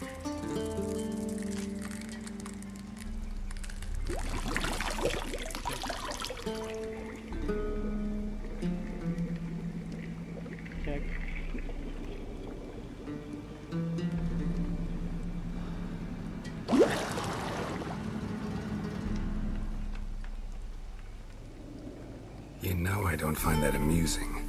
Check. You know I don't find that amusing.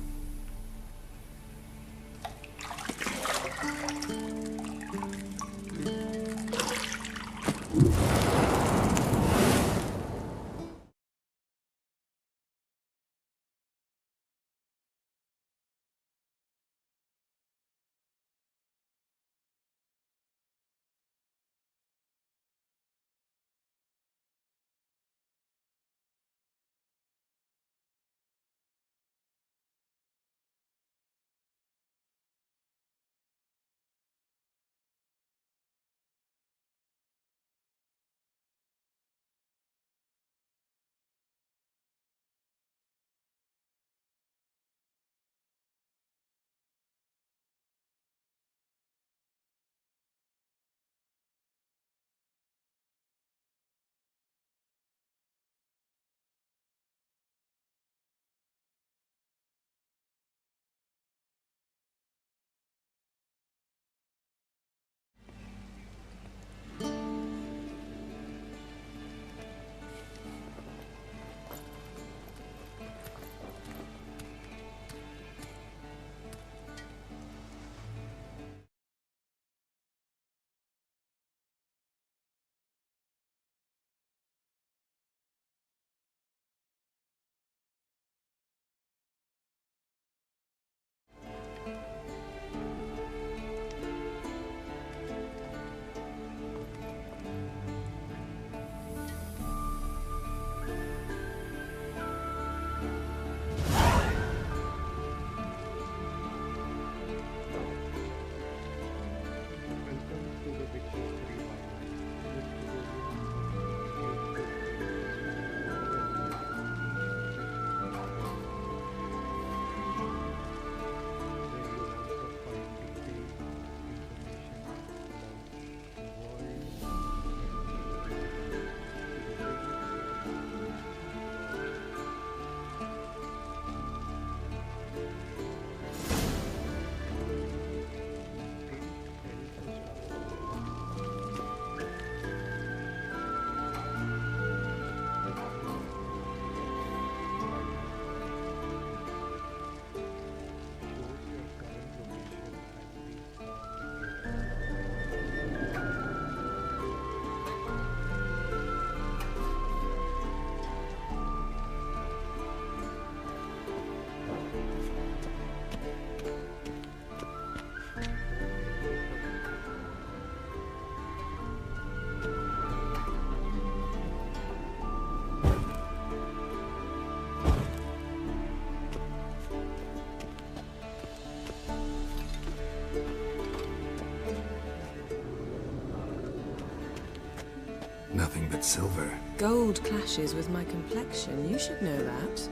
Nothing but silver. Gold clashes with my complexion. You should know that.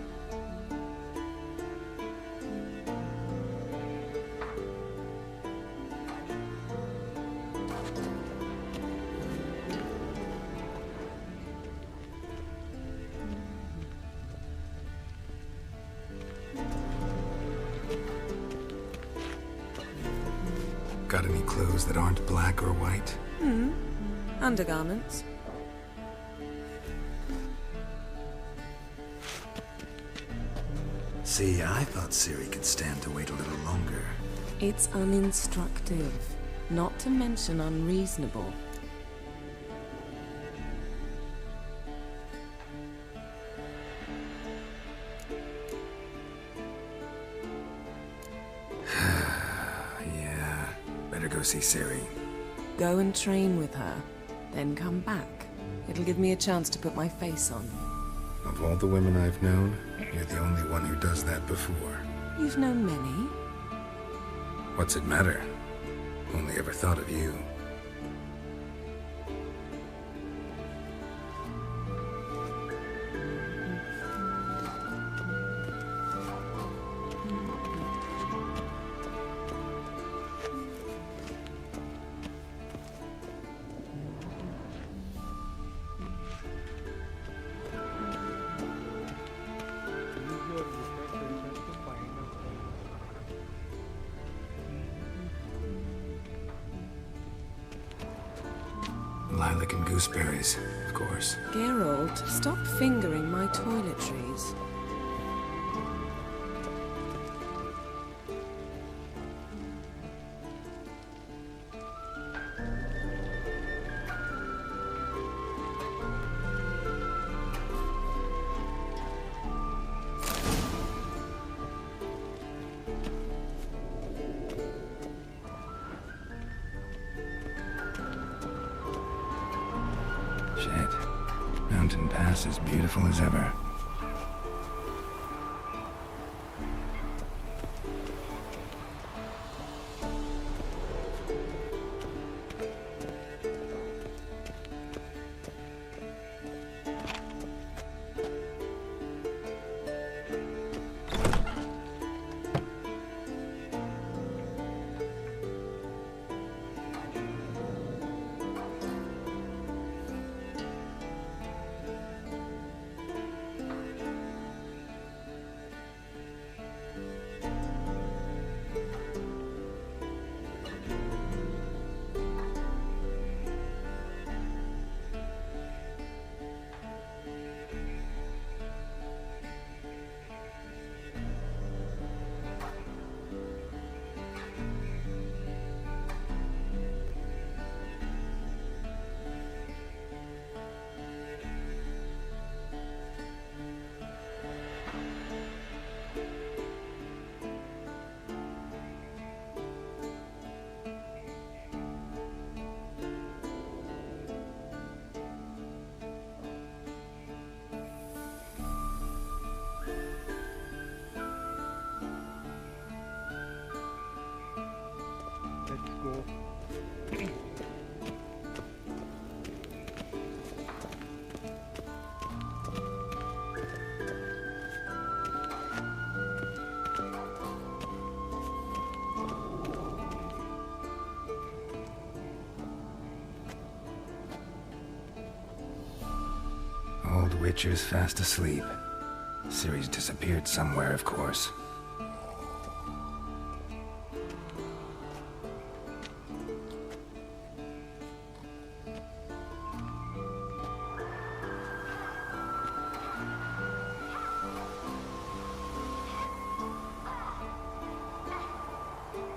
Got any clothes that aren't black or white? Undergarments. See, I thought Ciri could stand to wait a little longer. It's uninstructive, not to mention unreasonable. Yeah, better go see Ciri. Go and train with her, then come back. It'll give me a chance to put my face on. Of all the women I've known, you're the only one who does that before. You've known many. What's it matter? Only ever thought of you. Lilac and gooseberries, of course. Geralt, stop fingering my toiletries. Shit. Mountain Pass as beautiful as ever. Let's go. Old Witcher's fast asleep. Ciri's disappeared somewhere, of course.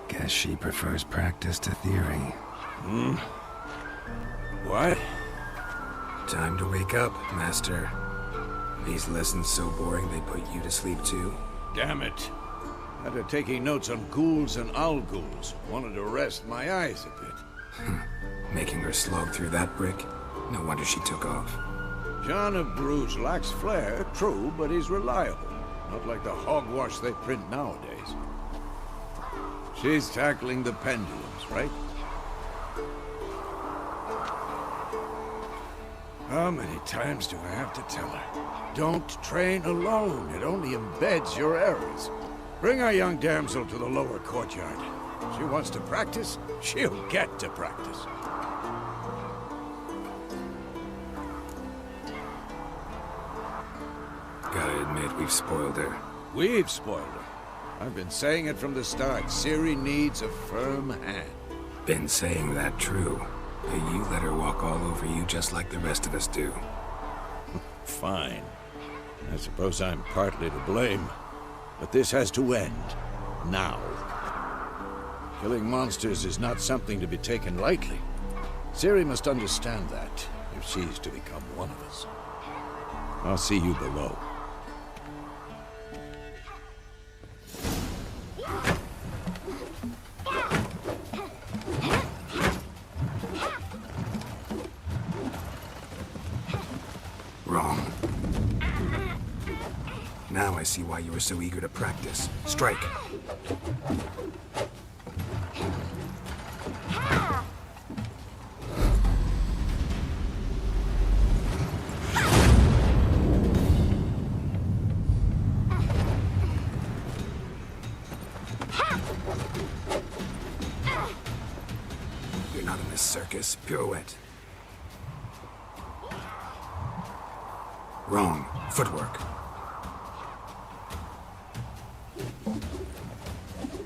Guess she prefers practice to theory. What? Time to wake up, Master. These lessons so boring they put you to sleep too? Damn it. After taking notes on ghouls and owl-ghouls, wanted to rest my eyes a bit. Making her slog through that brick? No wonder she took off. John of Bruges lacks flair, true, but he's reliable. Not like the hogwash they print nowadays. She's tackling the pendulums, right? How many times do I have to tell her? Don't train alone. It only embeds your errors. Bring our young damsel to the lower courtyard. She wants to practice, she'll get to practice. Gotta admit, we've spoiled her. We've spoiled her. I've been saying it from the start. Ciri needs a firm hand. Been saying that true. But you let her walk all over you just like the rest of us do. Fine. I suppose I'm partly to blame. But this has to end. Now. Killing monsters is not something to be taken lightly. Ciri must understand that, if she's to become one of us. I'll see you below. Wrong. Now I see why you were so eager to practice. Strike. You're not in this circus. Pirouette. Wrong. Footwork.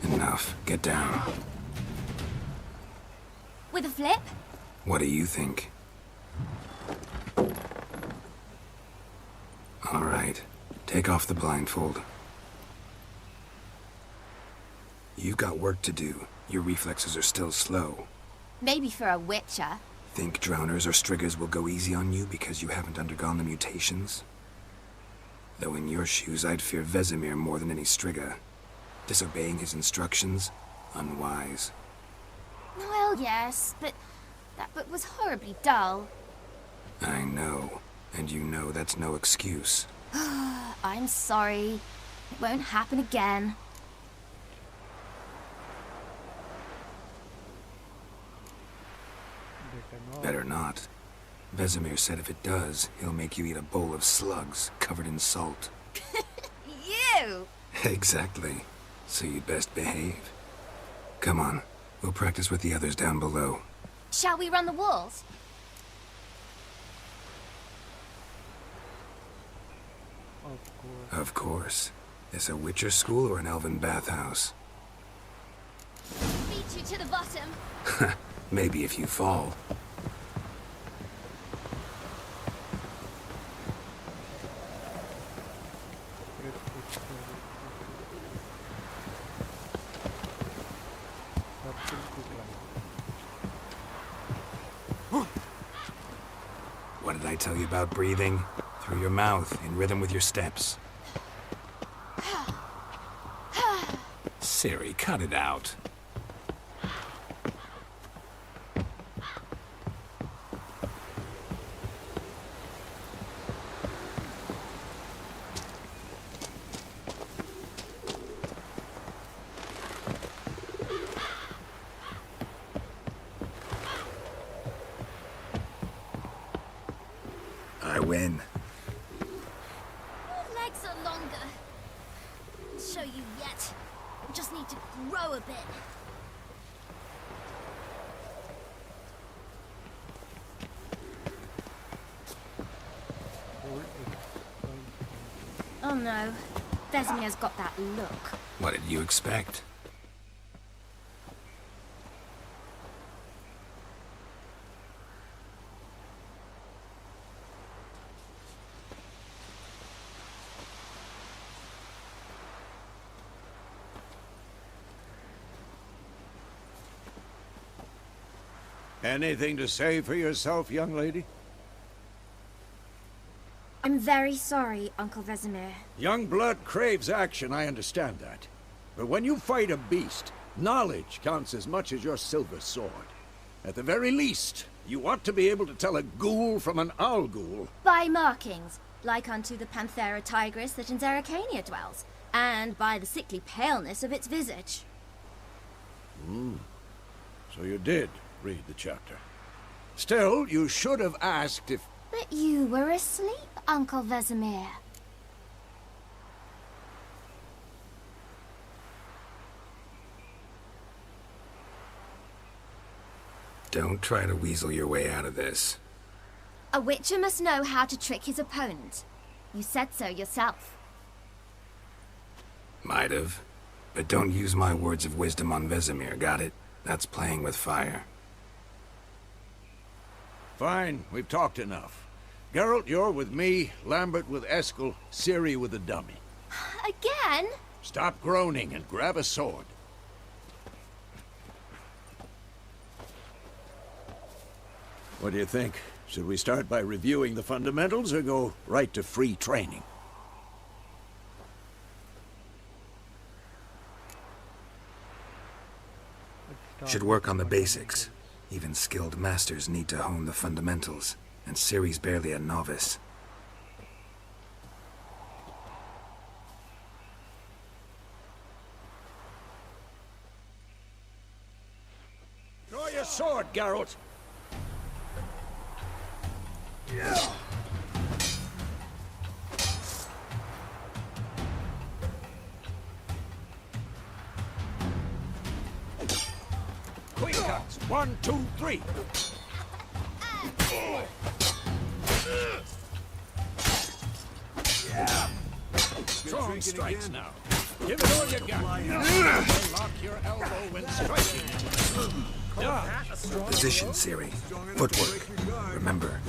Enough. Get down. With a flip? What do you think? Take off the blindfold. You've got work to do. Your reflexes are still slow. Maybe for a witcher. Think drowners or striggers will go easy on you because you haven't undergone the mutations? Though in your shoes, I'd fear Vesemir more than any strigger. Disobeying his instructions? Unwise. Well, yes, but that book was horribly dull. I know. And you know that's no excuse. I'm sorry. It won't happen again. Better not. Vesemir said if it does, he'll make you eat a bowl of slugs covered in salt. You! Exactly. So you'd best behave. Come on. We'll practice with the others down below. Shall we run the walls? Of course. Is a Witcher school or an elven bathhouse? Beat you to the bottom. Maybe if you fall. What did I tell you about breathing? Through your mouth, in rhythm with your steps. Siri, cut it out. I win. Your legs are longer. I'll show you yet. You just need to grow a bit. Oh no. Vesemir's got that look. What did you expect? Anything to say for yourself, young lady? I'm very sorry, Uncle Vesemir. Young blood craves action, I understand that. But when you fight a beast, knowledge counts as much as your silver sword. At the very least, you ought to be able to tell a ghoul from an owl ghoul. By markings, like unto the Panthera tigris that in Zerrikania dwells, and by the sickly paleness of its visage. So you did read the chapter. Still, you should have asked if... But you were asleep, Uncle Vesemir. Don't try to weasel your way out of this. A witcher must know how to trick his opponent. You said so yourself. Might have. But don't use my words of wisdom on Vesemir, got it? That's playing with fire. Fine, we've talked enough. Geralt, you're with me, Lambert with Eskel, Ciri with the dummy. Again? Stop groaning and grab a sword. What do you think? Should we start by reviewing the fundamentals or go right to free training? Should work on the basics. Even skilled masters need to hone the fundamentals, and Ciri's barely a novice. Draw your sword, Geralt! Quick cuts! 1, 2, 3! Strong strikes now. Give it all you got. Lock your elbow when striking. Position, Ciri. Footwork. Remember.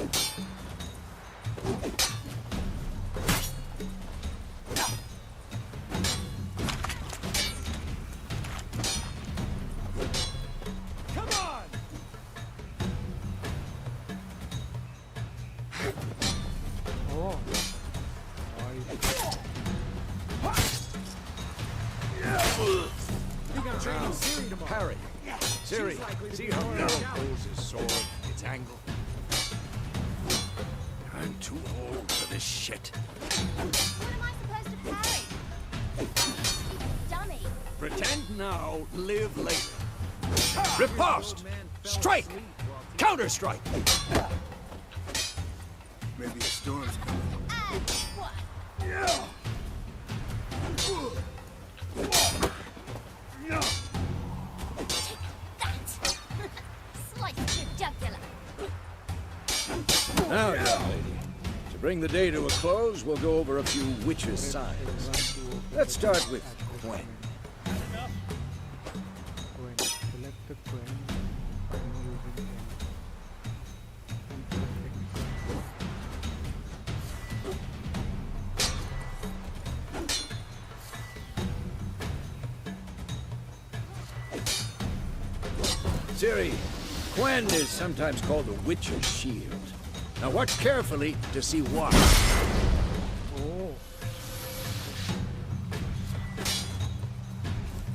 Siri. See how Geralt holds his sword, its angle. I'm too old for this shit. What am I supposed to parry? You dummy. Pretend now, live later. Riposte! Strike! Counter-strike! Maybe a storm's coming. And what? That! Slice your jugular. Now, young lady, to bring the day to a close, we'll go over a few witches' signs. Let's start with Gwen. Select the coin. I'm using Ciri, Gwen is sometimes called the Witch's Shield. Now watch carefully to see why. Oh,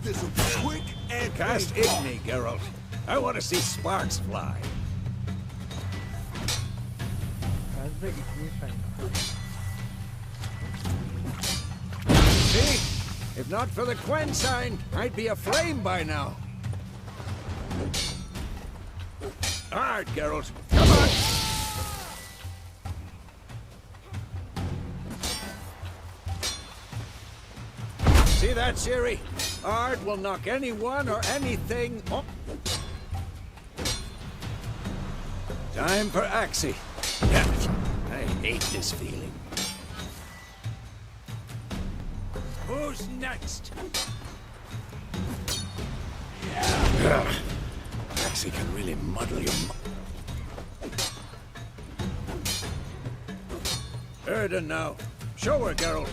This'll be quick and cast Igni, Geralt. I want to see sparks fly. as the Igni sign. See? If not for the Gwen sign, I'd be aflame by now. All right, Geralt. Come on! See that, Ciri? Ard will knock anyone or anything up. Time for Axie. Damn it. I hate this feeling. Who's next? Yeah. Axie can really muddle your Erden now. Show her, Geralt.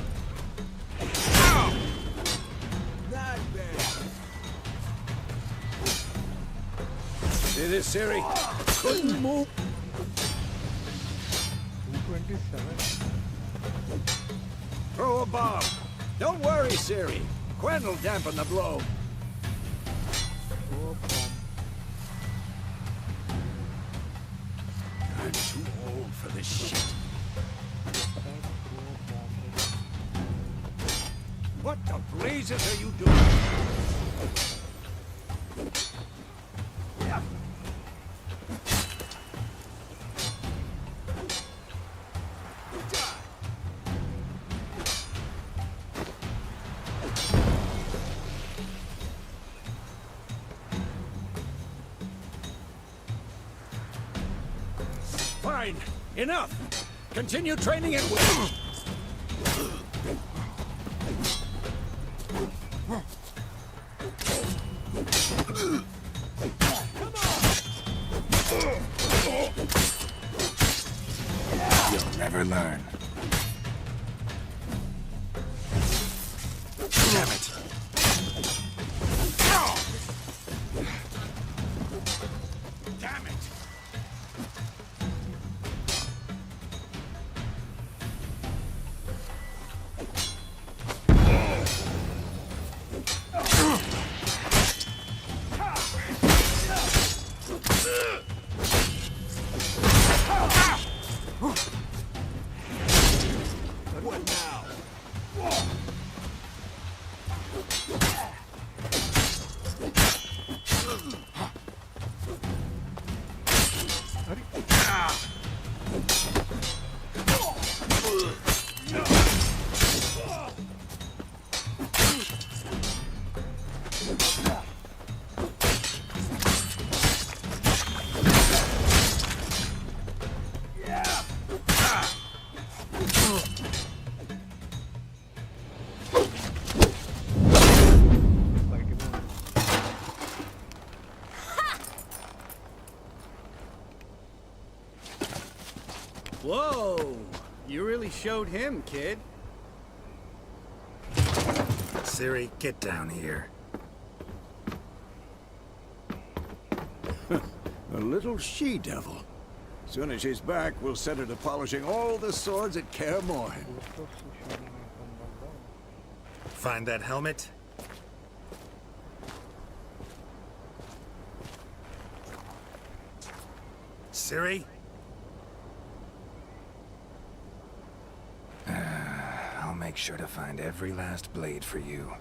Not bad. See this, Ciri? Couldn't move. 227. Throw a bomb. Don't worry, Ciri. Gwen will dampen the blow. Throw a bomb. I'm too old for this shit. Throw a bomb. What the blazes are you doing? Fine. Enough. Continue training at will. You'll never learn. Damn it. Damn it. What now? Whoa! You really showed him, kid. Ciri, get down here. A little she-devil. Soon as she's back, we'll set her to polishing all the swords at Kaer Morhen. Find that helmet? Ciri? I'll make sure to find every last blade for you.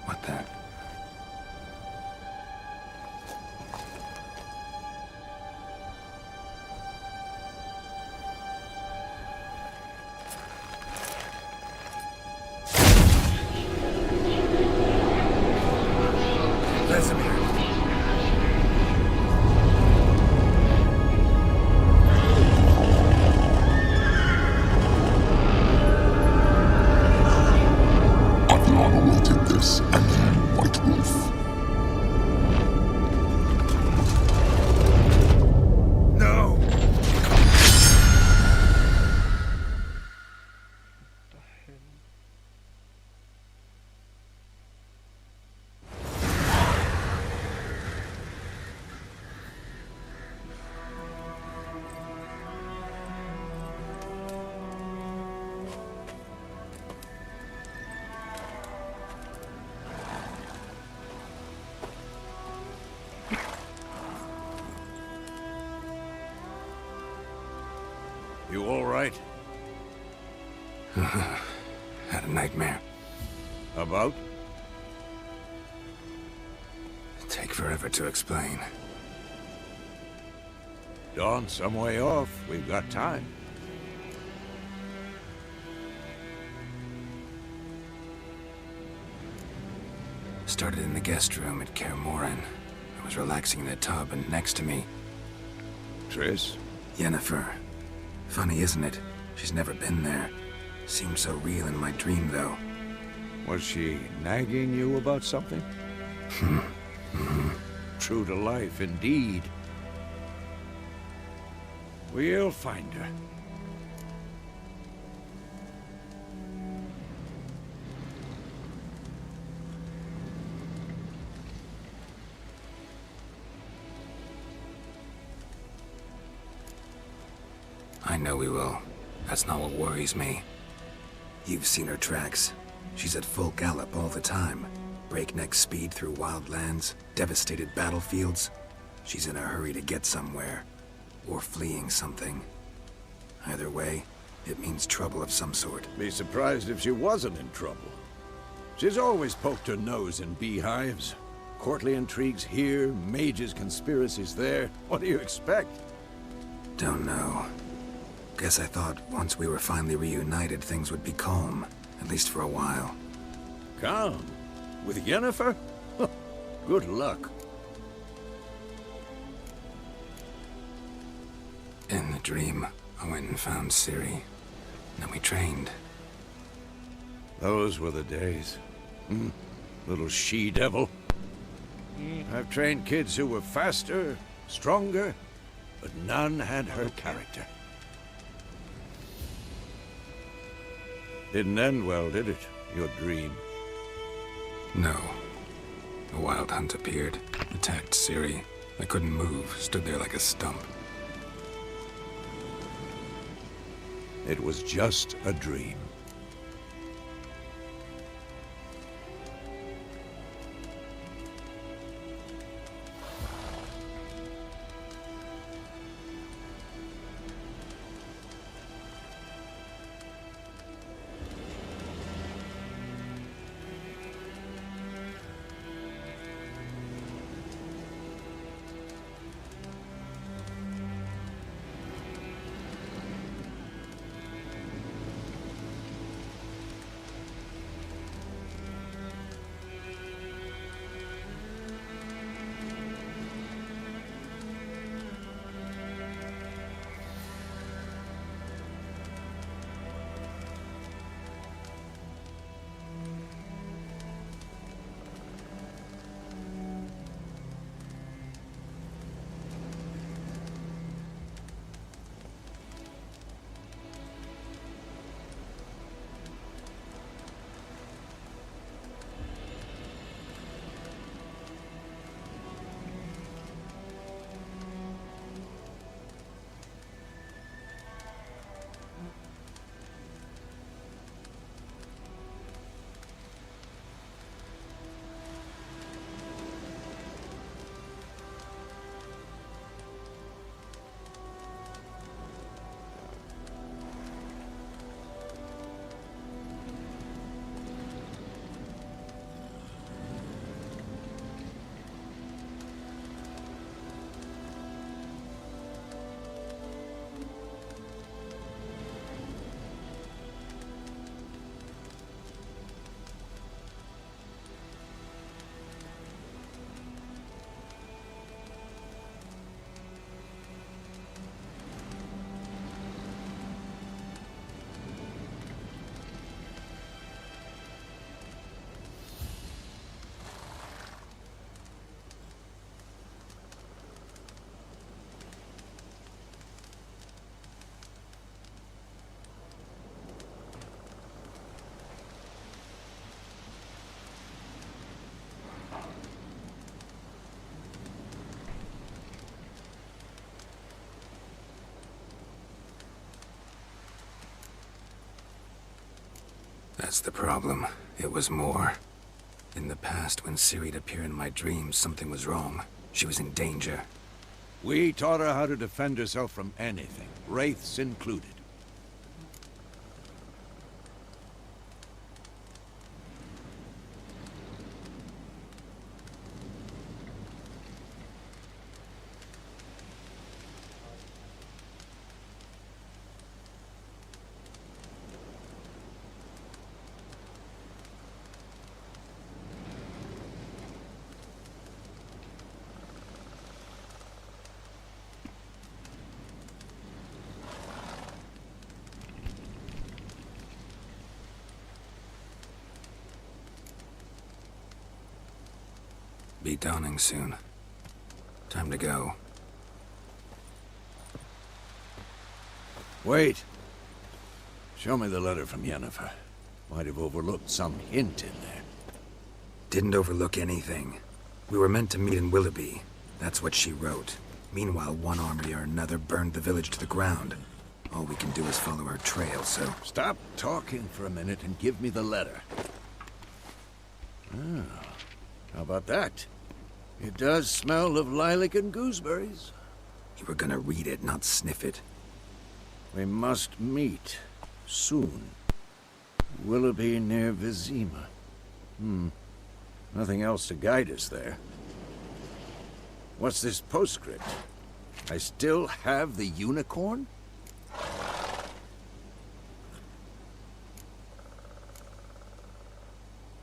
What the? I've long awaited this, and then White Wolf. No! The hell? You all right? Had a nightmare. About? Take forever to explain. Dawn, some way off. We've got time. Started in the guest room at Kaer Morhen. I was relaxing in a tub, and next to me, Triss? Yennefer. Funny, isn't it? She's never been there. Seemed so real in my dream, though. Was she nagging you about something? True to life, indeed. We'll find her. I know we will. That's not what worries me. You've seen her tracks. She's at full gallop all the time. Breakneck speed through wild lands, devastated battlefields. She's in a hurry to get somewhere. Or fleeing something. Either way, it means trouble of some sort. Be surprised if she wasn't in trouble. She's always poked her nose in beehives. Courtly intrigues here, mages' conspiracies there. What do you expect? Don't know. Guess I thought once we were finally reunited, things would be calm. At least for a while. Calm? With Yennefer? Good luck. In the dream, I went and found Ciri. Then we trained. Those were the days. Little she-devil. I've trained kids who were faster, stronger, but none had her character. Didn't end well, did it? Your dream? No. A wild hunt appeared, attacked Ciri. I couldn't move, stood there like a stump. It was just a dream. That's the problem. It was more. In the past, when Ciri'd appear in my dreams, something was wrong. She was in danger. We taught her how to defend herself from anything, wraiths included. Be dawning soon. Time to go. Wait. Show me the letter from Yennefer. Might have overlooked some hint in there. Didn't overlook anything. We were meant to meet in Willoughby. That's what she wrote. Meanwhile, one army or another burned the village to the ground. All we can do is follow her trail, so... Stop talking for a minute and give me the letter. Ah, how about that? It does smell of lilac and gooseberries. You were gonna read it, not sniff it. We must meet. Soon. Willoughby near Vizima. Nothing else to guide us there. What's this postscript? I still have the unicorn?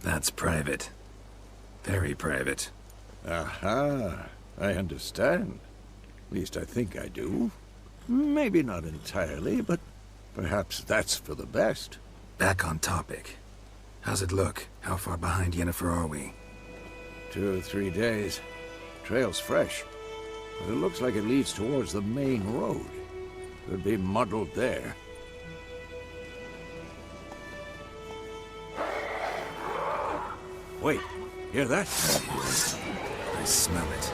That's private. Very private. Aha, I understand. At least I think I do. Maybe not entirely, but perhaps that's for the best. Back on topic. How's it look? How far behind Yennefer are we? 2 or 3 days. Trail's fresh, but it looks like it leads towards the main road. Could be muddled there. Wait, hear that? I smell it.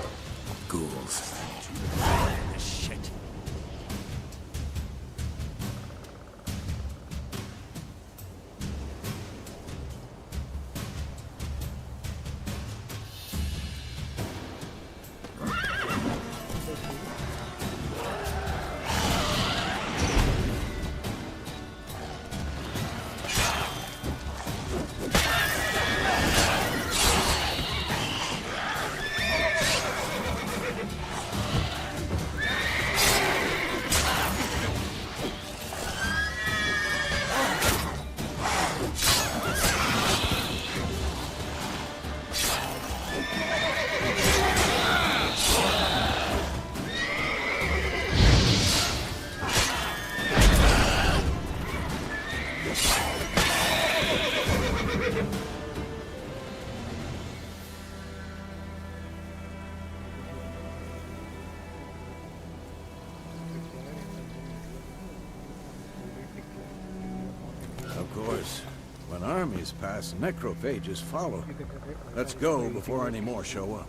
Ghouls. Shit. Of course, when armies pass, necrophages follow. Let's go before any more show up.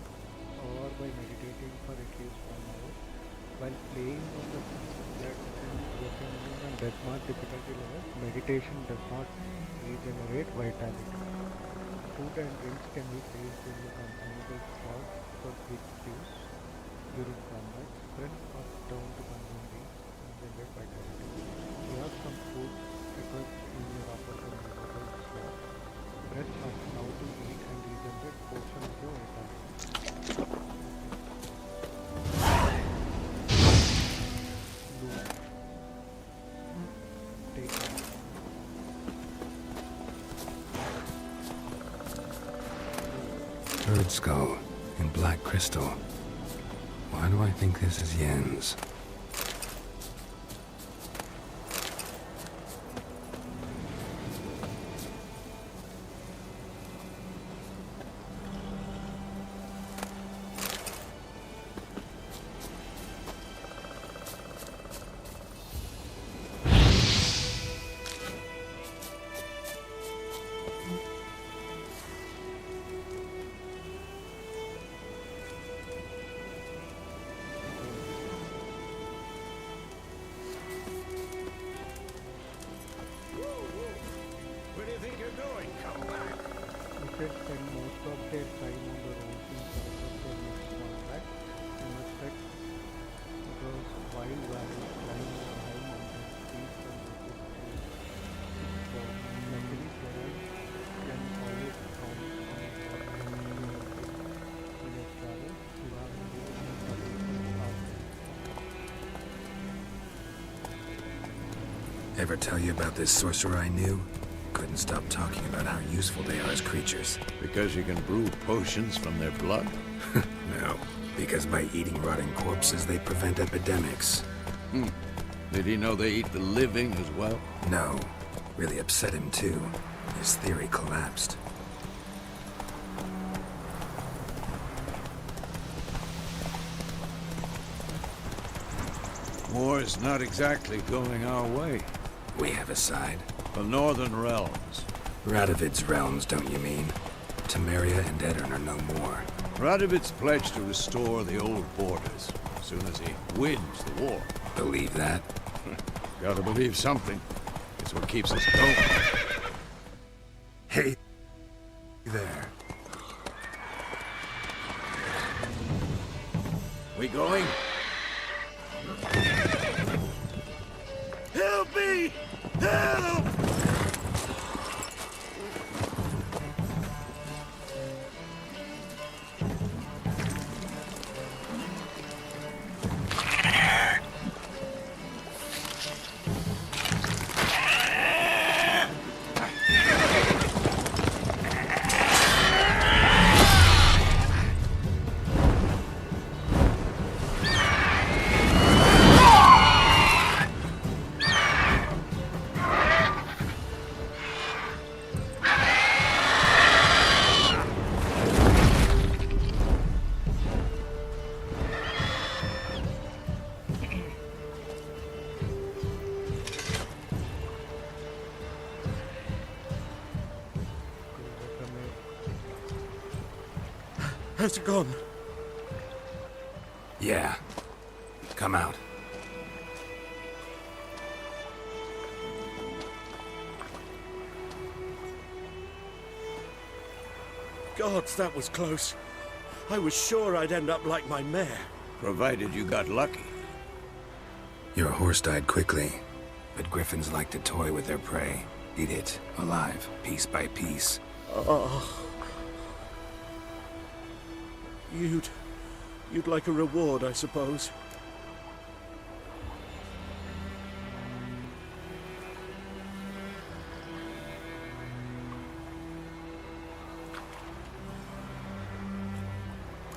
Or by meditating for at least 1 hour while playing on the that and death mark difficulty level. Meditation does not regenerate vitality. Food and drinks can be placed in the consumable slot for quick use during combat. Sprint or turn to consume these and generate vitality. You have some food requests in your upper consumable slot. Press up now to eat and regenerate portion of your vitality. Bird skull in black crystal. Why do I think this is Yen's? Witches spend most of their time on the roads in search of their next contact, instead because wild valleys lying over high mountains free from witches tales. So, luckily Geralt can always count on what happens to him in his travels. You have to do in the Ever tell you about this sorcerer I knew? Couldn't stop talking about how useful they are as creatures. Because you can brew potions from their blood? No, because by eating rotting corpses, they prevent epidemics. Did he know they eat the living as well? No, really upset him too. His theory collapsed. War is not exactly going our way. We have a side. The Northern Realms. Radovid's realms, don't you mean? Temeria and Edirn are no more. Radovid's pledged to restore the old borders as soon as he wins the war. Believe that? Gotta believe something. It's what keeps us going. Hey, there. We going? Help me! Help! How's it gone? Yeah. Come out. Gods, that was close. I was sure I'd end up like my mare. Provided you got lucky. Your horse died quickly, but griffins like to toy with their prey. Eat it, alive, piece by piece. Oh. You'd like a reward, I suppose.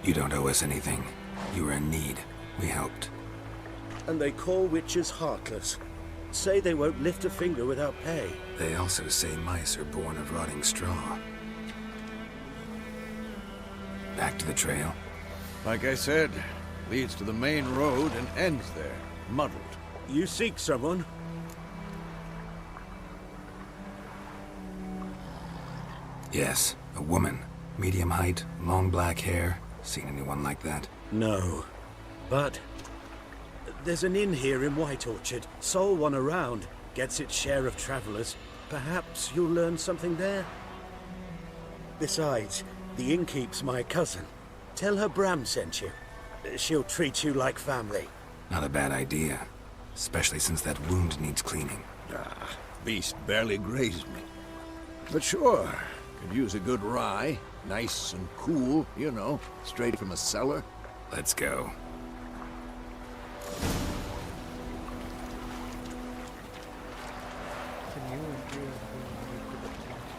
You don't owe us anything. You were in need. We helped. And they call witches heartless. Say they won't lift a finger without pay. They also say mice are born of rotting straw. Back to the trail. Like I said, leads to the main road and ends there, muddled. You seek someone? Yes, a woman. Medium height, long black hair. Seen anyone like that? No. But there's an inn here in White Orchard. Sole one around. Gets its share of travelers. Perhaps you'll learn something there? Besides, the innkeep's my cousin. Tell her Bram sent you. She'll treat you like family. Not a bad idea. Especially since that wound needs cleaning. Beast barely grazed me. But sure, could use a good rye. Nice and cool, you know, straight from a cellar. Let's go. it's a new entry has been added to the past.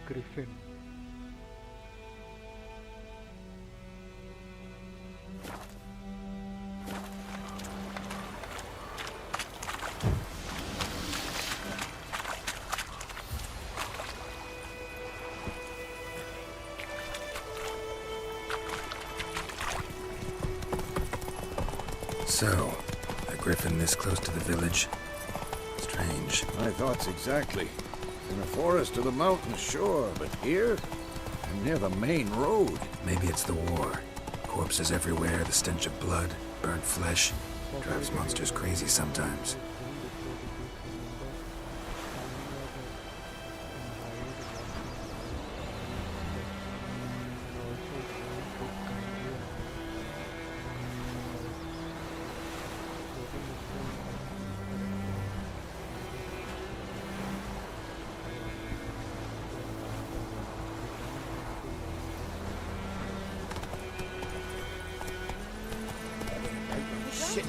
Griffin. So, a griffin this close to the village? Strange. My thoughts exactly. In the forest or the mountains, sure, but here? I'm near the main road. Maybe it's the war. Corpses everywhere, the stench of blood, burnt flesh. Drives monsters crazy sometimes.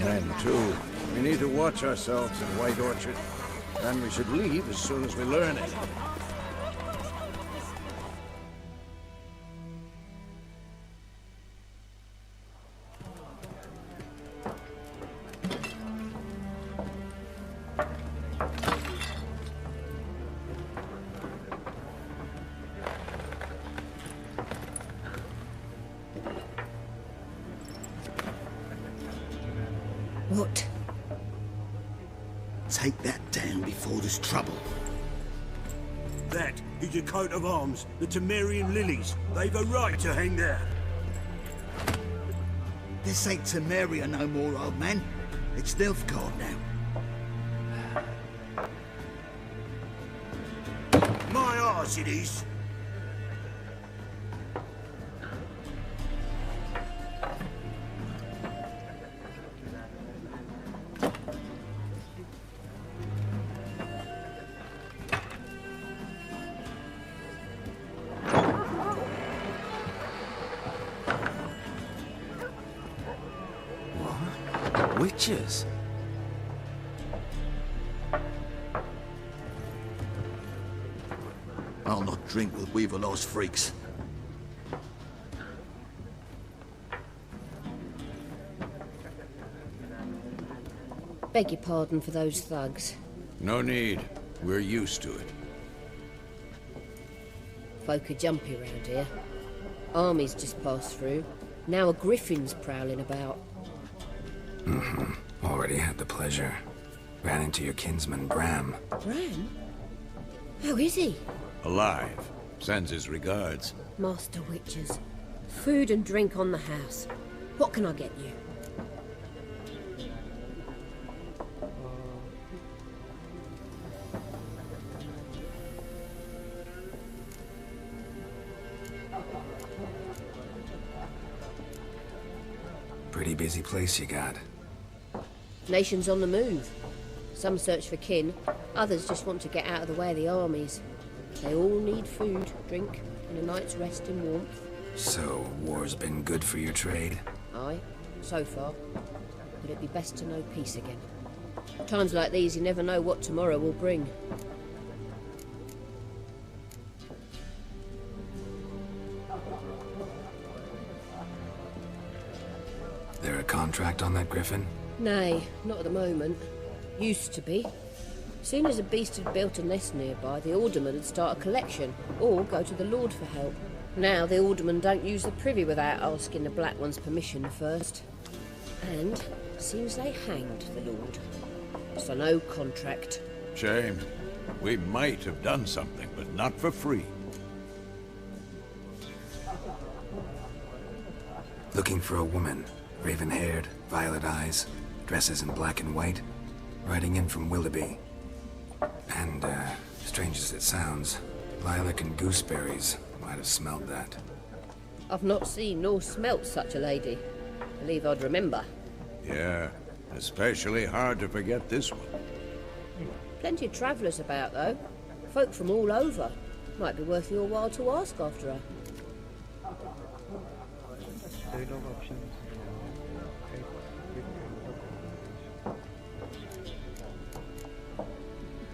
And two, we need to watch ourselves in White Orchard. Then we should leave as soon as we learn it. What? Take that down before there's trouble. That is a coat of arms, the Temerian lilies. They've a right to hang there. This ain't Temeria no more, old man. It's Nilfgaard now. My arse it is. Witches? I'll not drink with Weaverlaw's freaks. Beg your pardon for those thugs. No need. We're used to it. Folk are jumpy round here. Armies just passed through. Now a griffin's prowling about. Already had the pleasure. Ran into your kinsman, Bram. Bram? How is he? Alive. Sends his regards. Master Witches. Food and drink on the house. What can I get you? Pretty busy place you got. Nations on the move. Some search for kin, others just want to get out of the way of the armies. They all need food, drink, and a night's rest in warmth. So, war's been good for your trade? Aye, so far. But it'd be best to know peace again. Times like these, you never know what tomorrow will bring. There a contract on that griffin? Nay, not at the moment. Used to be. Soon as a beast had built a nest nearby, the alderman would start a collection, or go to the Lord for help. Now the aldermen don't use the privy without asking the Black One's permission first. And seems they hanged the Lord. So no contract. Shame. We might have done something, but not for free. Looking for a woman. Raven-haired, violet eyes, dresses in black and white. Riding in from Willoughby. And, strange as it sounds, lilac and gooseberries might have smelled that. I've not seen nor smelt such a lady. Believe I'd remember. Yeah, especially hard to forget this one. Plenty of travellers about, though. Folk from all over. Might be worth your while to ask after her. Dialogue options.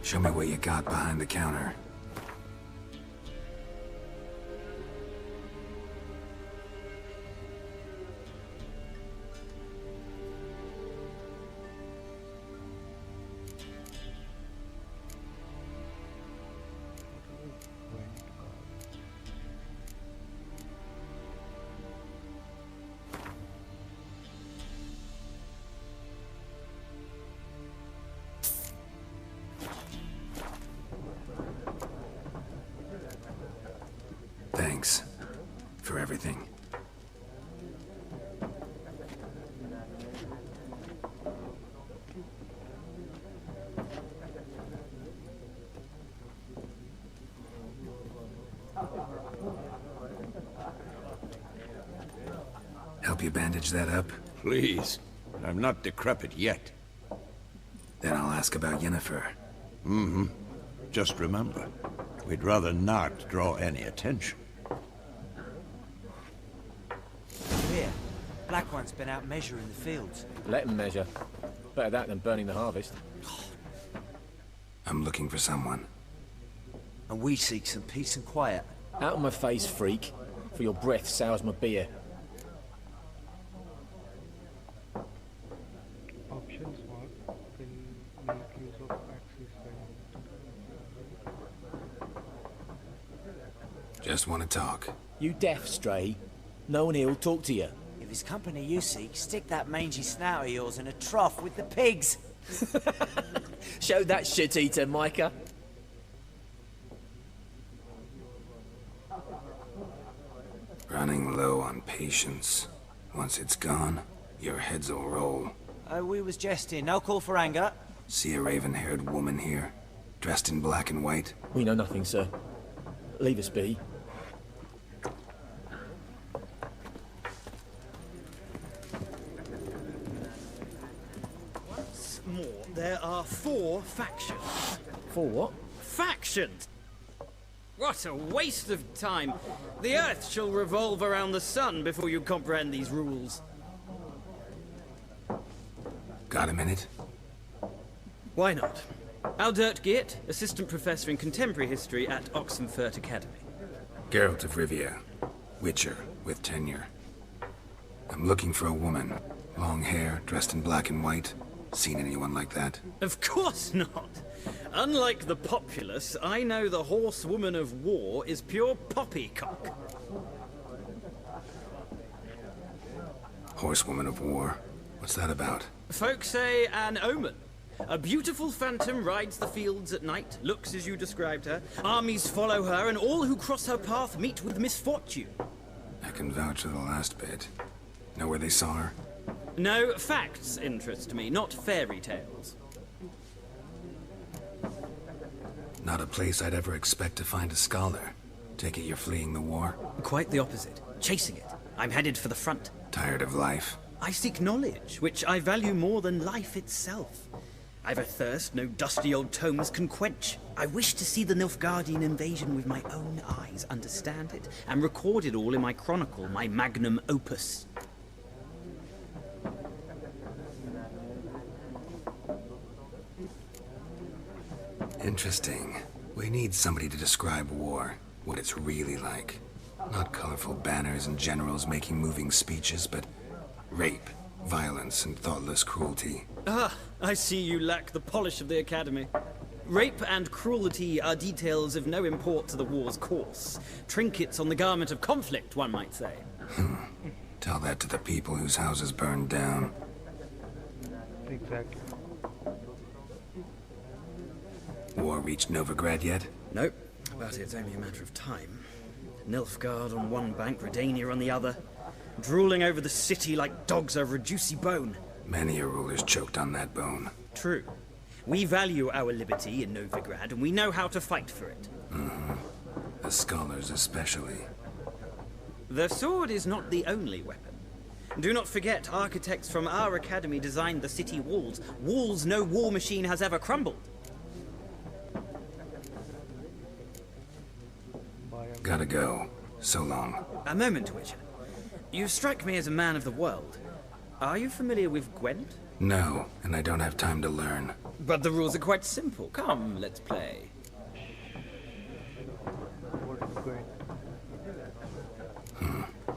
Show me what you got behind the counter. for everything. Help you bandage that up? Please. I'm not decrepit yet. Then I'll ask about Yennefer. Mm-hmm. Just remember, we'd rather not draw any attention. Here, Black One's been out measuring the fields. Let him measure. Better that than burning the harvest. I'm looking for someone. And we seek some peace and quiet. Out of my face, freak. For your breath sours my beer. Options mark will make use of axis value. Just want to talk. You deaf, Stray? No one here will talk to you. If it's company you seek, stick that mangy snout of yours in a trough with the pigs. Show that shit-eater, Micah. Running low on patience. Once it's gone, your heads will roll. Oh, we was jesting. No call for anger. See a raven-haired woman here, dressed in black and white? We know nothing, sir. Leave us be. Once more, there are 4 factions. 4 what? Factions! What a waste of time. The Earth shall revolve around the sun before you comprehend these rules. Got a minute? Why not? Aldert Geert, Assistant Professor in Contemporary History at Oxenfurt Academy. Geralt of Rivia, Witcher with tenure. I'm looking for a woman. Long hair, dressed in black and white. Seen anyone like that? Of course not. Unlike the populace, I know the horsewoman of war is pure poppycock. Horsewoman of war? What's that about? Folks say an omen. A beautiful phantom rides the fields at night, looks as you described her. Armies follow her, and all who cross her path meet with misfortune. I can vouch for the last bit. Know where they saw her? No, facts interest me, not fairy tales. Not a place I'd ever expect to find a scholar. Take it you're fleeing the war? Quite the opposite. Chasing it. I'm headed for the front. Tired of life? I seek knowledge, which I value more than life itself. I've a thirst no dusty old tomes can quench. I wish to see the Nilfgaardian invasion with my own eyes, understand it, and record it all in my chronicle, my magnum opus. Interesting. We need somebody to describe war, what it's really like. Not colorful banners and generals making moving speeches, but rape, violence, and thoughtless cruelty. Ah, I see you lack the polish of the Academy. Rape and cruelty are details of no import to the war's course. Trinkets on the garment of conflict, one might say. Tell that to the people whose houses burned down. Exactly. War reached Novigrad yet? Nope, but it's only a matter of time. Nilfgaard on one bank, Redania on the other. Drooling over the city like dogs over a juicy bone. Many a ruler's choked on that bone. True. We value our liberty in Novigrad, and we know how to fight for it. The scholars especially. The sword is not the only weapon. Do not forget, architects from our academy designed the city walls. Walls no war machine has ever crumbled. Gotta go. So long. A moment, Witcher. You strike me as a man of the world. Are you familiar with Gwent? No, and I don't have time to learn. But the rules are quite simple. Come, let's play. What is going?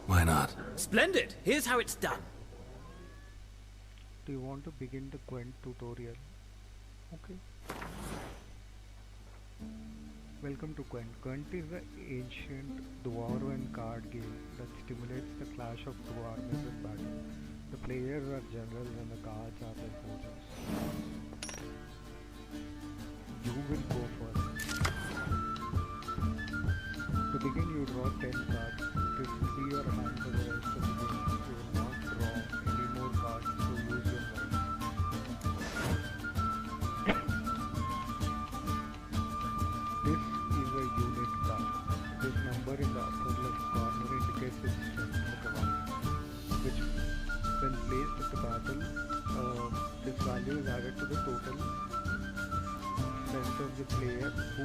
Why not? Splendid! Here's how it's done. Do you want to begin the Gwent tutorial? Okay. Welcome to Gwent. Gwent is an ancient Dwarven card game that stimulates the clash of two armies in battle. The players are generals and the cards are their forces. You will go first. To begin, you draw 10 cards. This will be your hand for the rest of the game. You will not draw any more cards, so use your mind. This is a unit card. This number in the upper left corner indicates its strength of the one, which when placed at the battle, this value is added to the total strength of the player who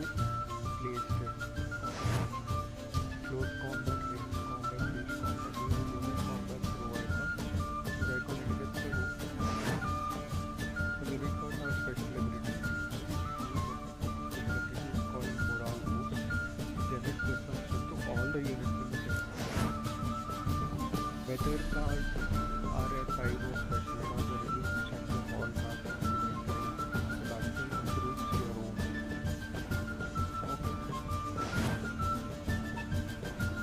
placed it. Close combat, range combat, reach combat, unit combat, provide one. Red one indicates the root. The living cards have special abilities. This ability is called Morale Root. Generates plus one strength to all the units in the game. Weather cards are a type of special card that reduces chance of all cards and prevents the battlefield improves your own.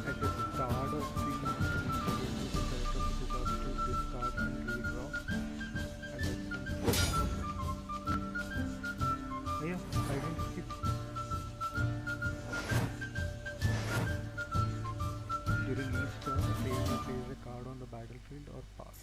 At the start of the game, you select the two cards to discard and redraw. And let's see. Yeah, I didn't skip. During each turn, the player may place a card on the battlefield or pass.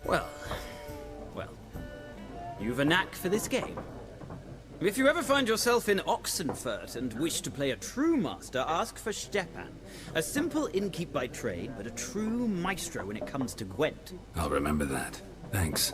Well, well, you've a knack for this game. If you ever find yourself in Oxenfurt and wish to play a true master, ask for Stepan. A simple innkeep by trade, but a true maestro when it comes to Gwent. I'll remember that. Thanks.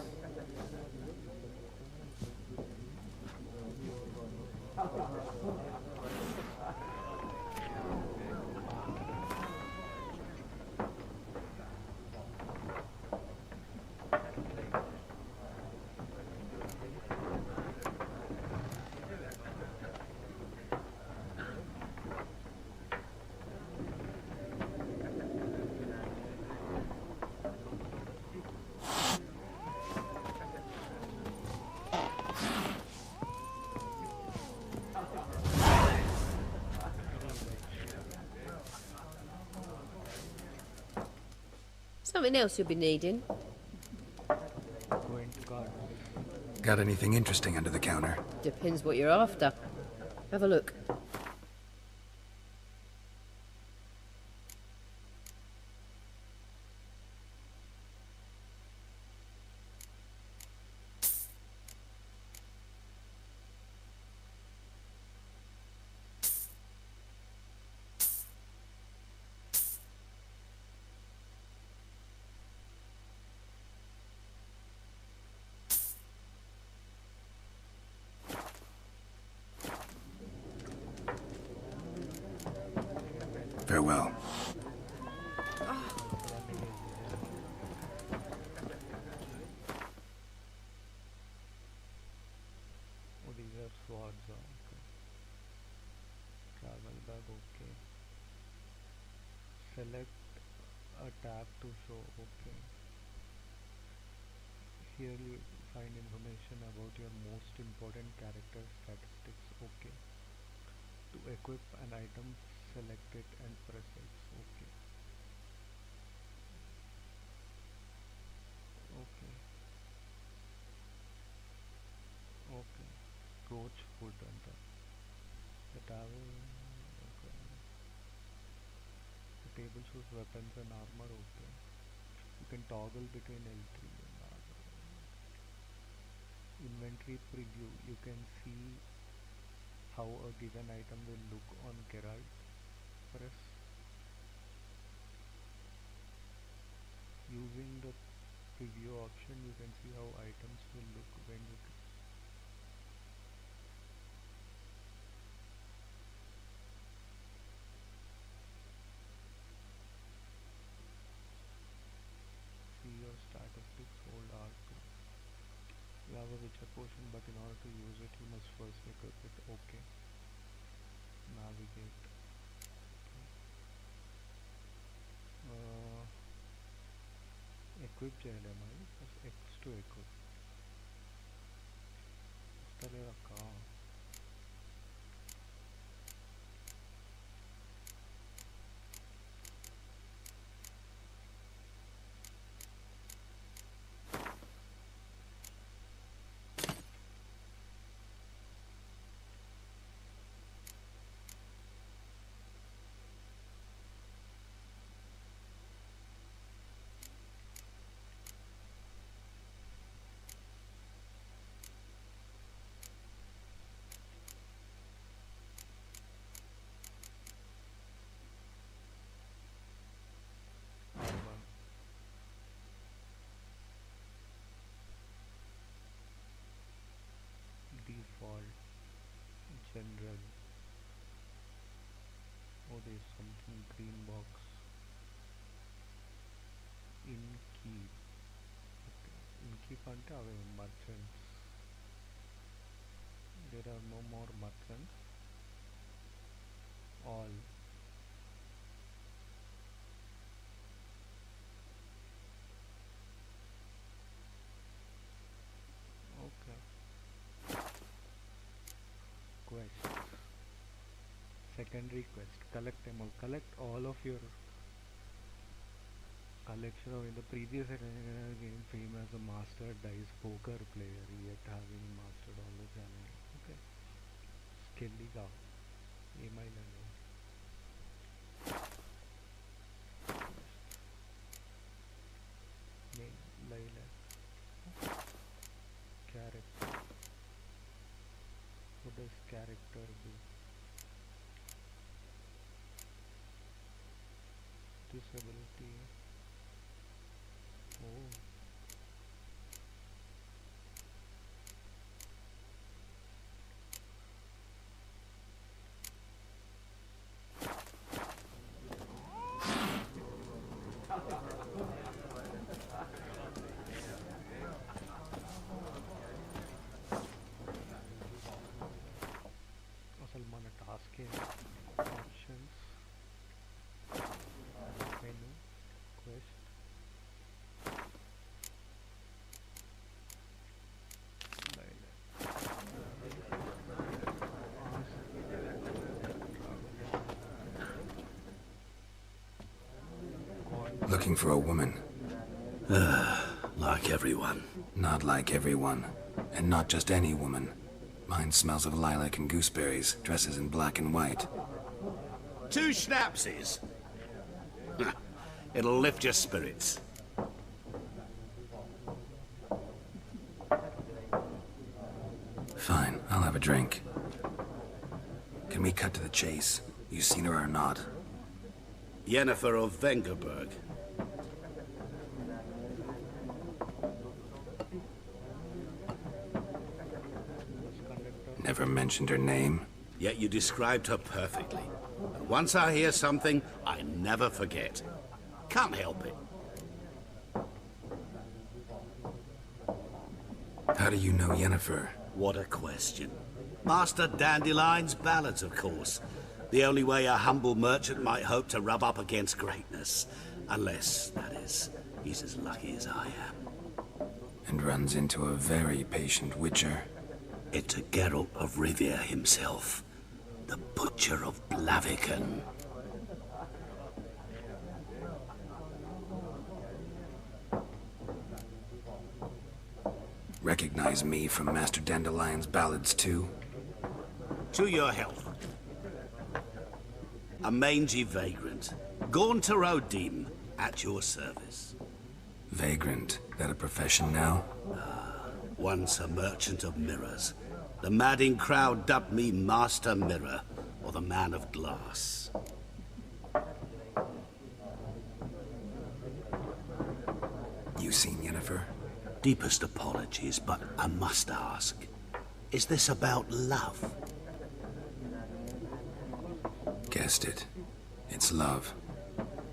Something else you'll be needing. Got anything interesting under the counter? Depends what you're after. Have a look. Farewell. Oh, these are swords. Okay. Travel bag. Okay. Select a tab to show. Okay. Here you find information about your most important character statistics. Okay. To equip an item, select it and press X. Okay. Okay. Okay. Roach foot anta. The towel. Okay. The table shows weapons and armor. Okay. You can toggle between L3 and R. Inventory preview. You can see how a given item will look on Geralt. Press. Using the preview option, you can see how items will look when you see your statistics. Hold R2. You have a Witcher potion, but in order to use it, you must first equip it. Okay. Navigate. Equip JLMI. Press X to equip. Installe रखा. Default general. Oh, there's something green box. Inkeep. Okay. Inkeep ante ave merchants. There are no more merchants. All. Okay. Quest. Secondary quest. Collect them all. Collect all of your collection of in the previous game fame as a master dice poker player, yet having mastered all the challenge. Okay. Skelly ka. Email Lilac. does character do? Disability. Oh. అసలు మన task options menu quest Looking for a woman. Like everyone. Not like everyone. And not just any woman. Mine smells of lilac and gooseberries, dresses in black and white. 2 schnapsies. It'll lift your spirits. Fine, I'll have a drink. Can we cut to the chase? You seen her or not? Yennefer of Vengerberg. Never mentioned her name. Yet you described her perfectly. And once I hear something, I never forget. Can't help it. How do you know Yennefer? What a question. Master Dandelion's ballads, of course. The only way a humble merchant might hope to rub up against greatness. Unless, that is, he's as lucky as I am. And runs into a very patient witcher. Into Geralt of Rivia himself. The Butcher of Blaviken. Recognize me from Master Dandelion's ballads too? To your health. A mangy vagrant. Gone to Rodim, at your service. Vagrant? That a profession now? Once a merchant of mirrors. The madding crowd dubbed me Master Mirror, or the Man of Glass. You seen Yennefer? Deepest apologies, but I must ask. Is this about love? Guessed it. It's love.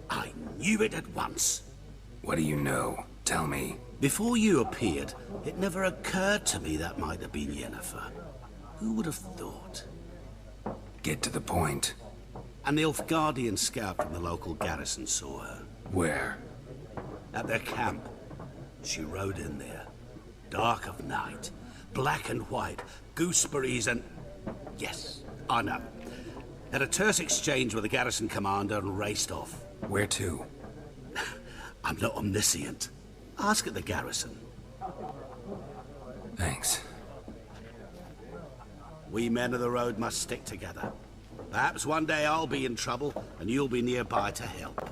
I knew it at once. What do you know? Tell me. Before you appeared, it never occurred to me that might have been Yennefer. Who would have thought? Get to the point. A Nilfgaardian scout from the local garrison saw her. Where? At their camp. She rode in there. Dark of night. Black and white. Gooseberries and... Yes, I know. Had a terse exchange with the garrison commander and raced off. Where to? I'm not omniscient. Ask at the garrison. Thanks. We men of the road must stick together. Perhaps one day I'll be in trouble and you'll be nearby to help.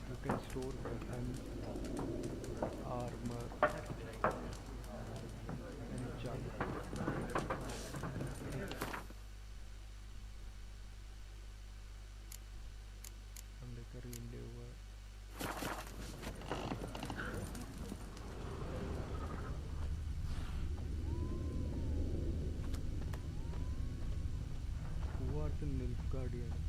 You can store weapons, armor, and junk. Liquor endeavor. Who are the Nilfgaardians?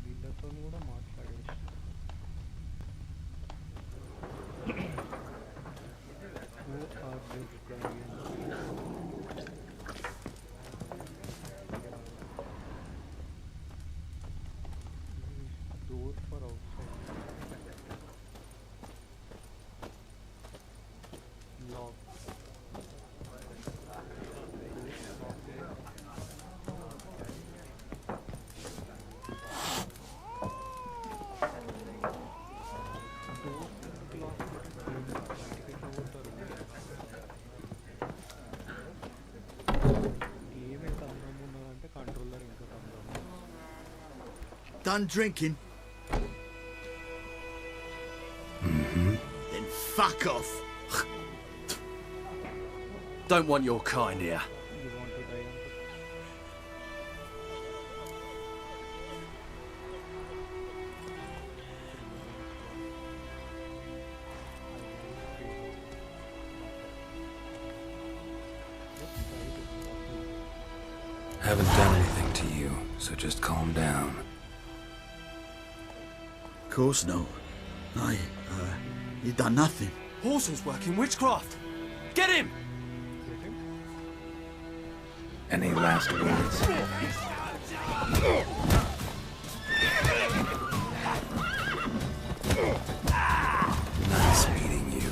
వీళ్ళతో కూడా మాట్లాడేసి Who are Nilfgaardians? Door for outside. Done drinking? Mm-hmm. Then fuck off. Don't want your kind here. You want to die on Haven't done anything to you, so just calm down. Of course no. You done nothing. Horsel's working witchcraft. Get him! Any last words? Nice meeting you.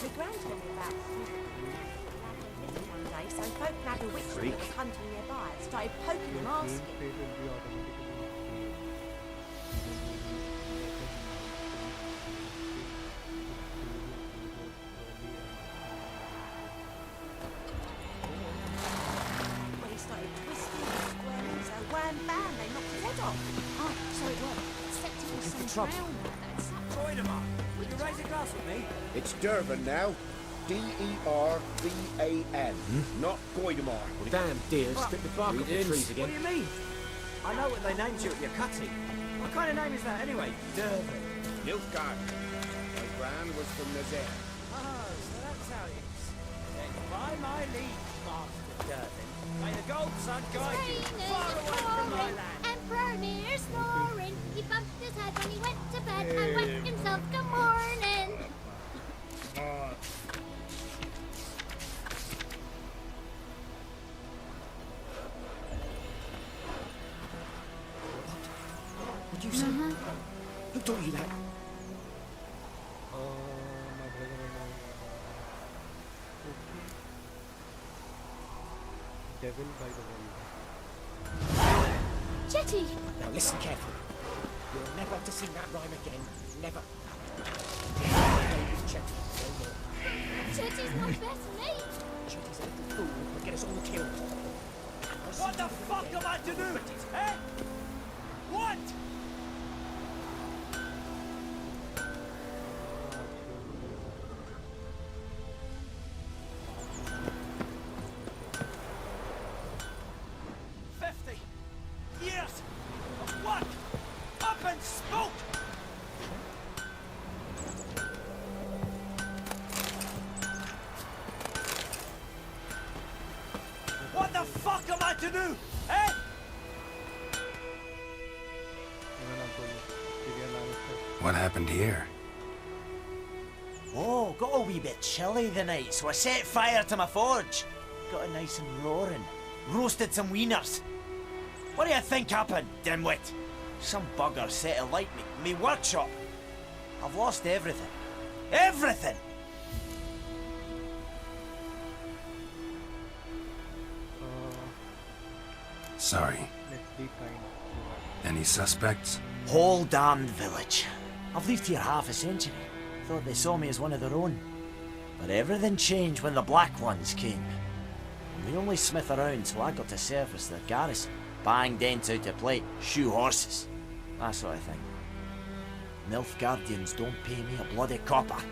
My gran told me about one day, so folk had a witch that was hunting nearby and started poking him, asking. Well, he started twisting and squirming, so wham bam, they knocked his head off. Oh, so it worked. Except it was some drown that sucked. Goidemar, will you raise a glass with me? It's Durban now. D-E-R-V-A-N. Not Goidemar. Damn dear, stick the bark off the trees again. What do you mean? I know what they named you at your cutting. What kind of name is that anyway? Durban. Nilfgaard. My gran was from Nazaire. Oh, so that's how it is. Then by my leave, Master Durban, may the gold sun guide you far away from my land. Emperor near snoring. He bumped his head when he went to bed and went himself good morning. What'd you say? Who taught you that? my brother and I. Okay. Devil by the Well. Jetty! Now listen carefully. You'll never have to sing that rhyme again. Never. Don't Chetty. No more. Jetty's not better, mate. Chetty's a little fool who'll get us all killed. What the fuck am I to do? Eh? What? Years of what? Up and smoke! What the fuck am I to do? Eh? What happened here? Oh, got a wee bit chilly the night, so I set fire to my forge. Got it nice and roaring. Roasted some wieners. What do you think happened, dimwit? Some bugger set alight me workshop. I've lost everything. Everything! Sorry. Let's be kind. Any suspects? Whole damned village. I've lived here half a century. Thought they saw me as one of their own. But everything changed when the Black Ones came. And the only smith around, so I got to service their garrison. Bang dents out of plate, shoe horses. That sort of thing. Nilfgaardians don't pay me a bloody copper.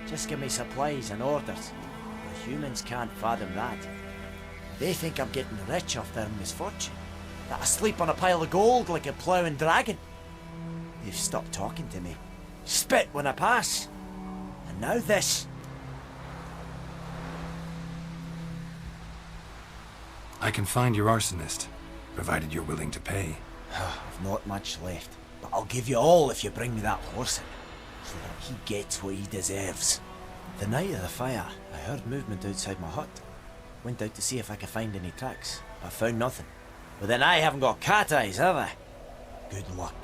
Just give me supplies and orders. The humans can't fathom that. They think I'm getting rich off their misfortune. That I sleep on a pile of gold like a ploughing dragon. They've stopped talking to me. Spit when I pass. And now this. I can find your arsonist, provided you're willing to pay. I've not much left, but I'll give you all if you bring me that horse in, so that he gets what he deserves. The night of the fire, I heard movement outside my hut. Went out to see if I could find any tracks, but found nothing. But then I haven't got cat eyes, have I? Good luck.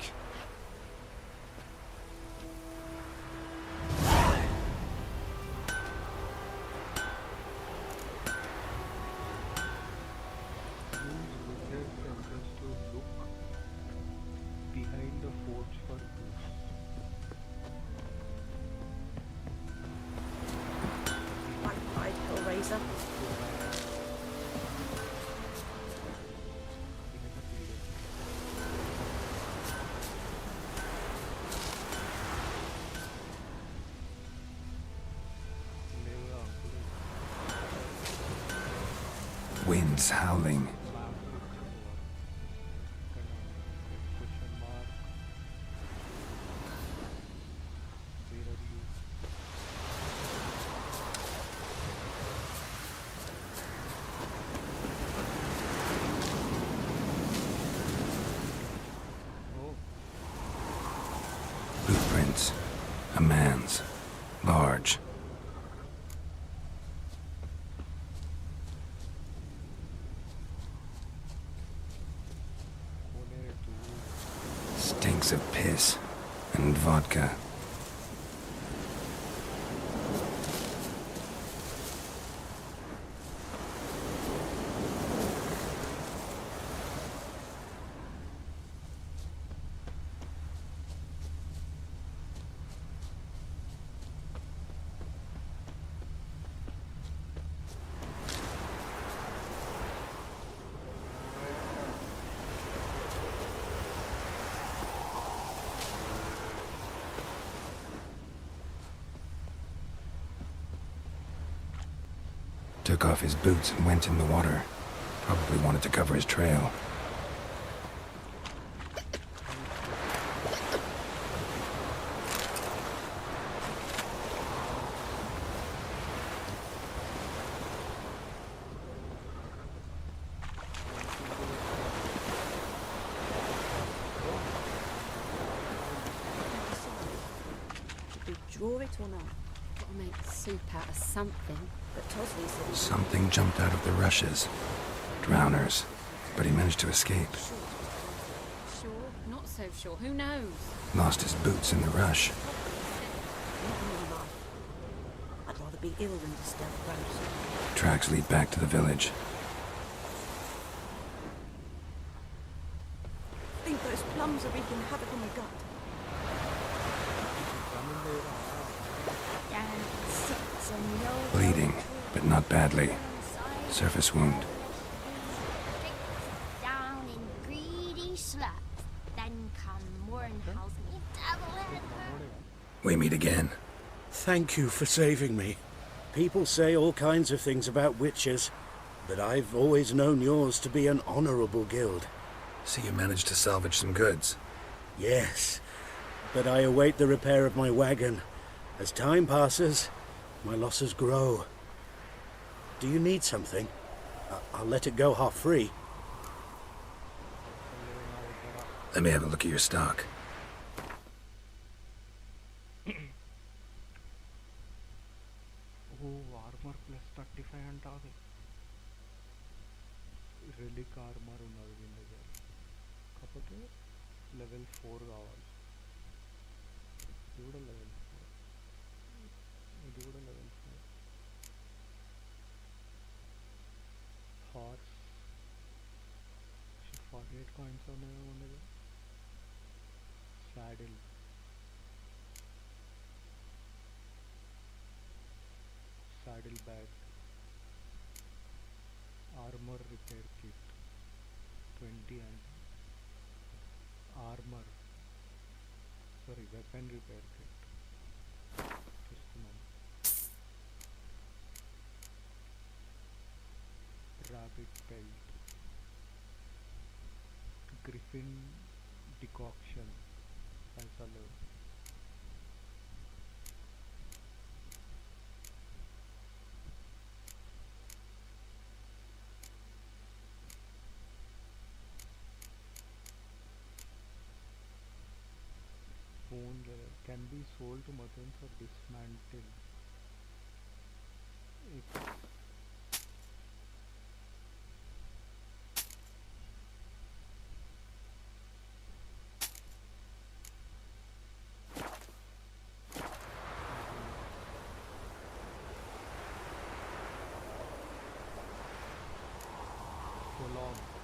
Behind the forge for goose. I'll raise sir. Winds howling. Footprints. A man's. Large. Stinks of piss and vodka. Took off his boots and went in the water. Probably wanted to cover his trail. Did we draw it or not? Gotta make soup out of something. But Tosley said... Something jumped out of the rushes. Drowners. But he managed to escape. Sure, not so sure. Who knows? Lost his boots in the rush. I'd rather be ill than disturb Rose. Tracks lead back to the village. I think those plums are wreaking havoc in the gut. Bleeding, but not badly. Surface wound. Down in greedy sluts. Then come Mournhouse me devil head. We meet again. Thank you for saving me. People say all kinds of things about witches, but I've always known yours to be an honorable guild. So you managed to salvage some goods? Yes, but I await the repair of my wagon. As time passes, my losses grow. Do you need something? I'll let it go half-free. Let me have a look at your stock. armor plus 35 అంటారు relic armor ఉన్నది దీని దగ్గర కాకపోతే level 4 కావాలి ఇది కూడా level 4 ఇది కూడా level 4 horse 48 coins ఉన్నది saddle saddle bag armor repair kit 20 and armor sorry weapon repair kit just a moment rabbit pelt griffin decoction పైసలు bone leather can be sold to merchants or dismantled.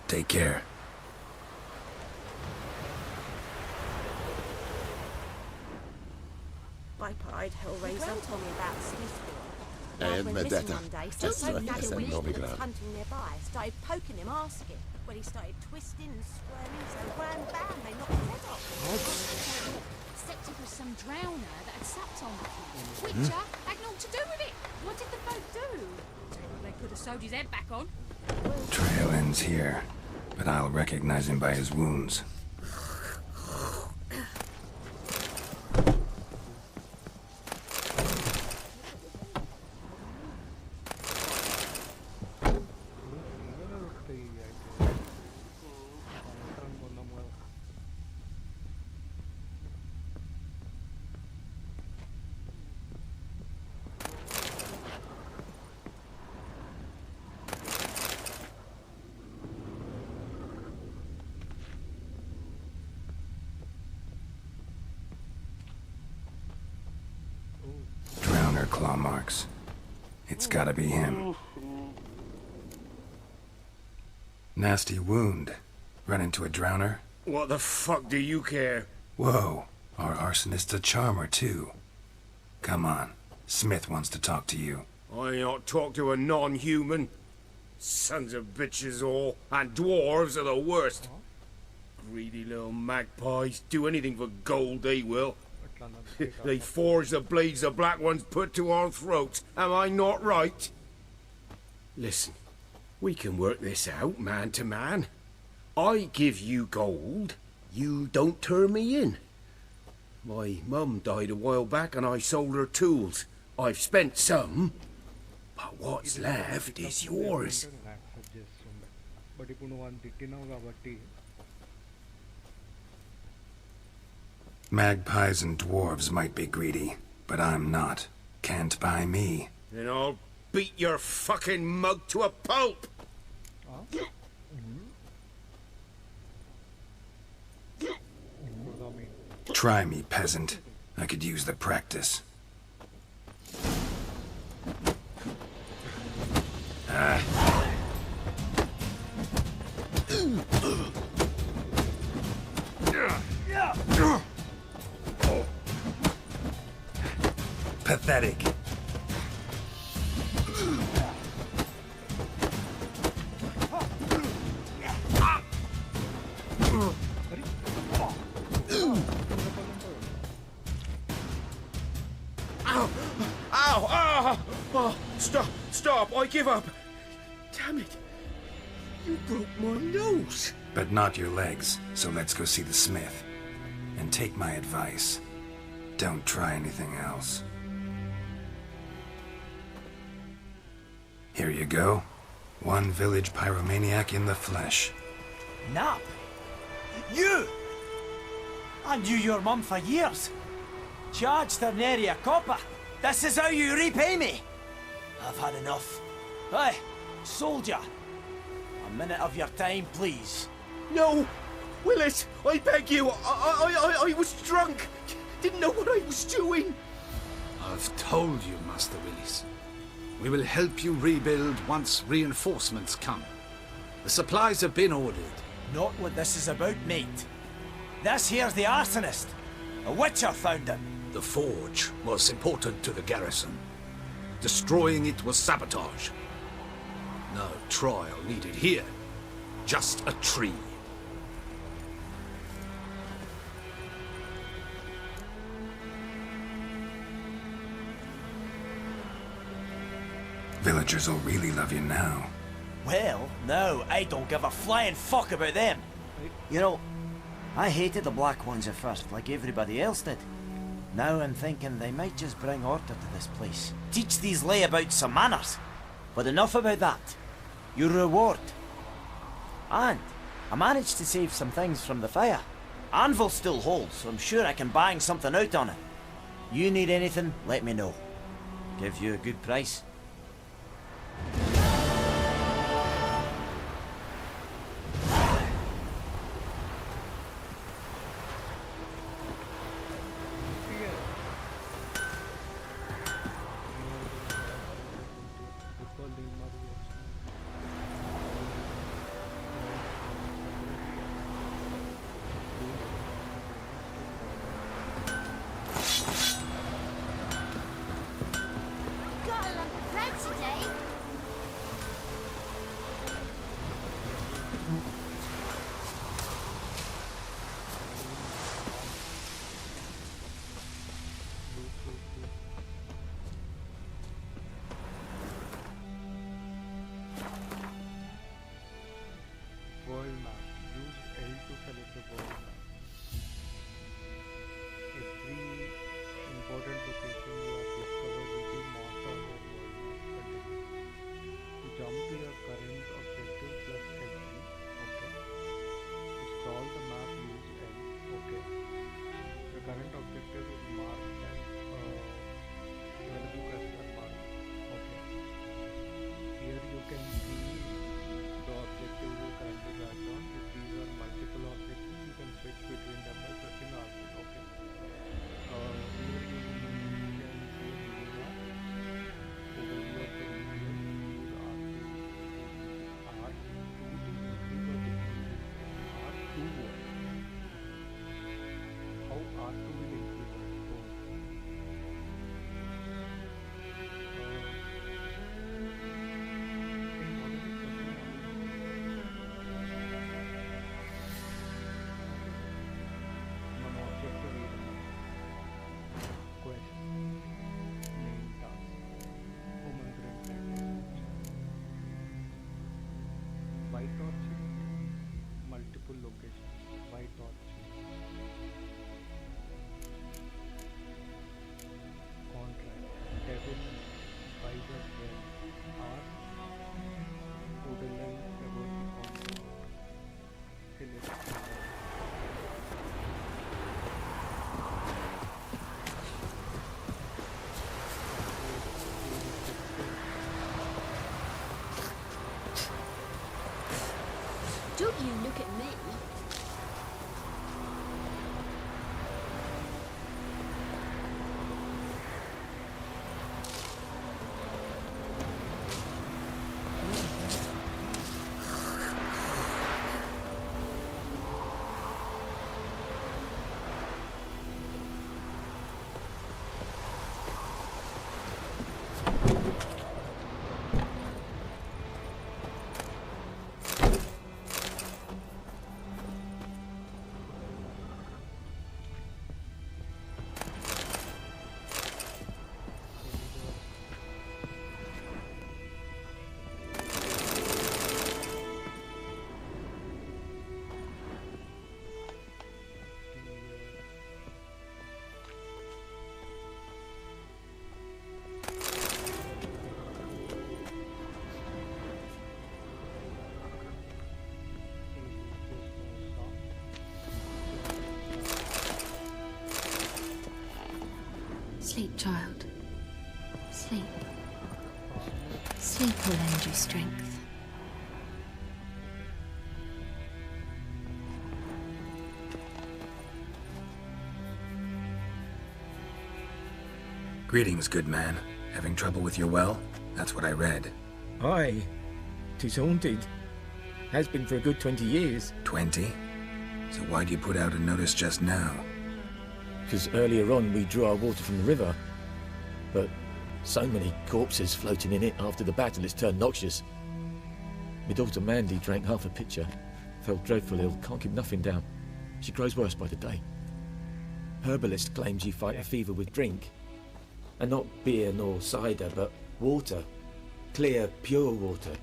Take care. Bipide Hellraiser. Gwen told me about Smithfield. Lad went missing vendetta. one day, so Essere Nadia essere Wilson was novigrado. hunting nearby, started poking him, asking. When he started twisting and squirming, so wham bam, they knocked his head off. Except it was some drowner that had sapped on the key. Witcher had naught to do with it. What did the folk do? Tell you what, they could have sewed his head back on. Trail ends here, but I'll recognize him by his wounds. Drowner claw marks. It's gotta be him. Nasty wound. Run into a drowner? What the fuck do you care? Whoa, our arsonist's a charmer too. Come on, Smith wants to talk to you. I ain't not talk to a non-human. Sons of bitches all, and dwarves are the worst. Greedy little magpies, do anything for gold they will. They forge the blades the black ones put to our throats. Am I not right? Listen, we can work this out man to man. I give you gold, you don't turn me in. My mum died a while back and I sold her tools. I've spent some, but what's left is yours. Magpies and dwarves might be greedy, but I'm not. Can't buy me. Then I'll beat your fucking mug to a pulp! Try me, peasant. I could use the practice. Pathetic. Ow! Ow! Ow! Oh, stop! I give up! Damn it! You broke my nose! But not your legs, so let's go see the smith. And take my advice. Don't try anything else. Here you go. One village pyromaniac in the flesh. Nap? You? I knew your mum for years. Charged her nary a copper. This is how you repay me. I've had enough. Hey, soldier. A minute of your time, please. No! Willis, I beg you! I was drunk! Didn't know what I was doing! I've told you, Master Willis. We will help you rebuild once reinforcements come. The supplies have been ordered. Not what this is about, mate. This here's the arsonist. A witcher found him. The forge was important to the garrison. Destroying it was sabotage. No trial needed here. Just a tree. Villagers will really love you now. Well, no, I don't give a flying fuck about them. You know, I hated the Black Ones at first, like everybody else did. Now I'm thinking they might just bring order to this place. Teach these layabouts some manners. But enough about that. Your reward. And I managed to save some things from the fire. Anvil still holds, so I'm sure I can bang something out on it. You need anything, let me know. Give you a good price. White torching, multiple locations. White torching. Contract. Devil by the well. Art. Borderline about the contract. Celestial. Don't you look at me. Sleep, child. Sleep. Sleep will lend you strength. Greetings, good man. Having trouble with your well? That's what I read. Aye. 'Tis haunted. Has been for a good 20 years. 20? So why'd you put out a notice just now? Because earlier on we drew our water from the river. But so many corpses floating in it after the battle it's turned noxious. My daughter Mandy drank half a pitcher. Fell dreadful ill, can't keep nothing down. She grows worse by the day. Herbalist claims you fight a fever with drink. And not beer nor cider, but water. Clear, pure water.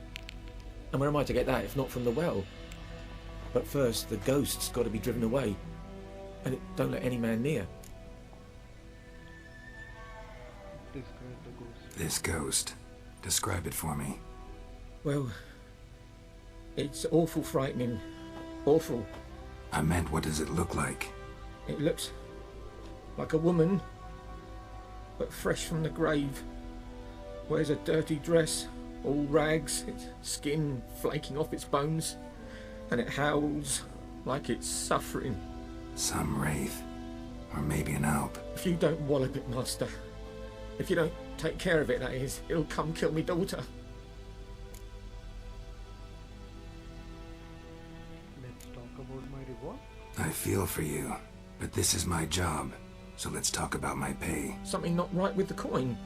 And where am I to get that if not from the well? But first, the ghost's got to be driven away. And it don't let any man near. Describe the ghost. This ghost. Describe it for me. Well, it's awful frightening. Awful. I meant, what does it look like? It looks like a woman, but fresh from the grave. Wears a dirty dress, all rags, its skin flaking off its bones, and it howls like it's suffering. Some wraith. Or maybe an alp. If you don't wallop it, master, if you don't take care of it, that is, it'll come kill me daughter. Let's talk about my reward. I feel for you, but this is my job, so let's talk about my pay. Something not right with the coin.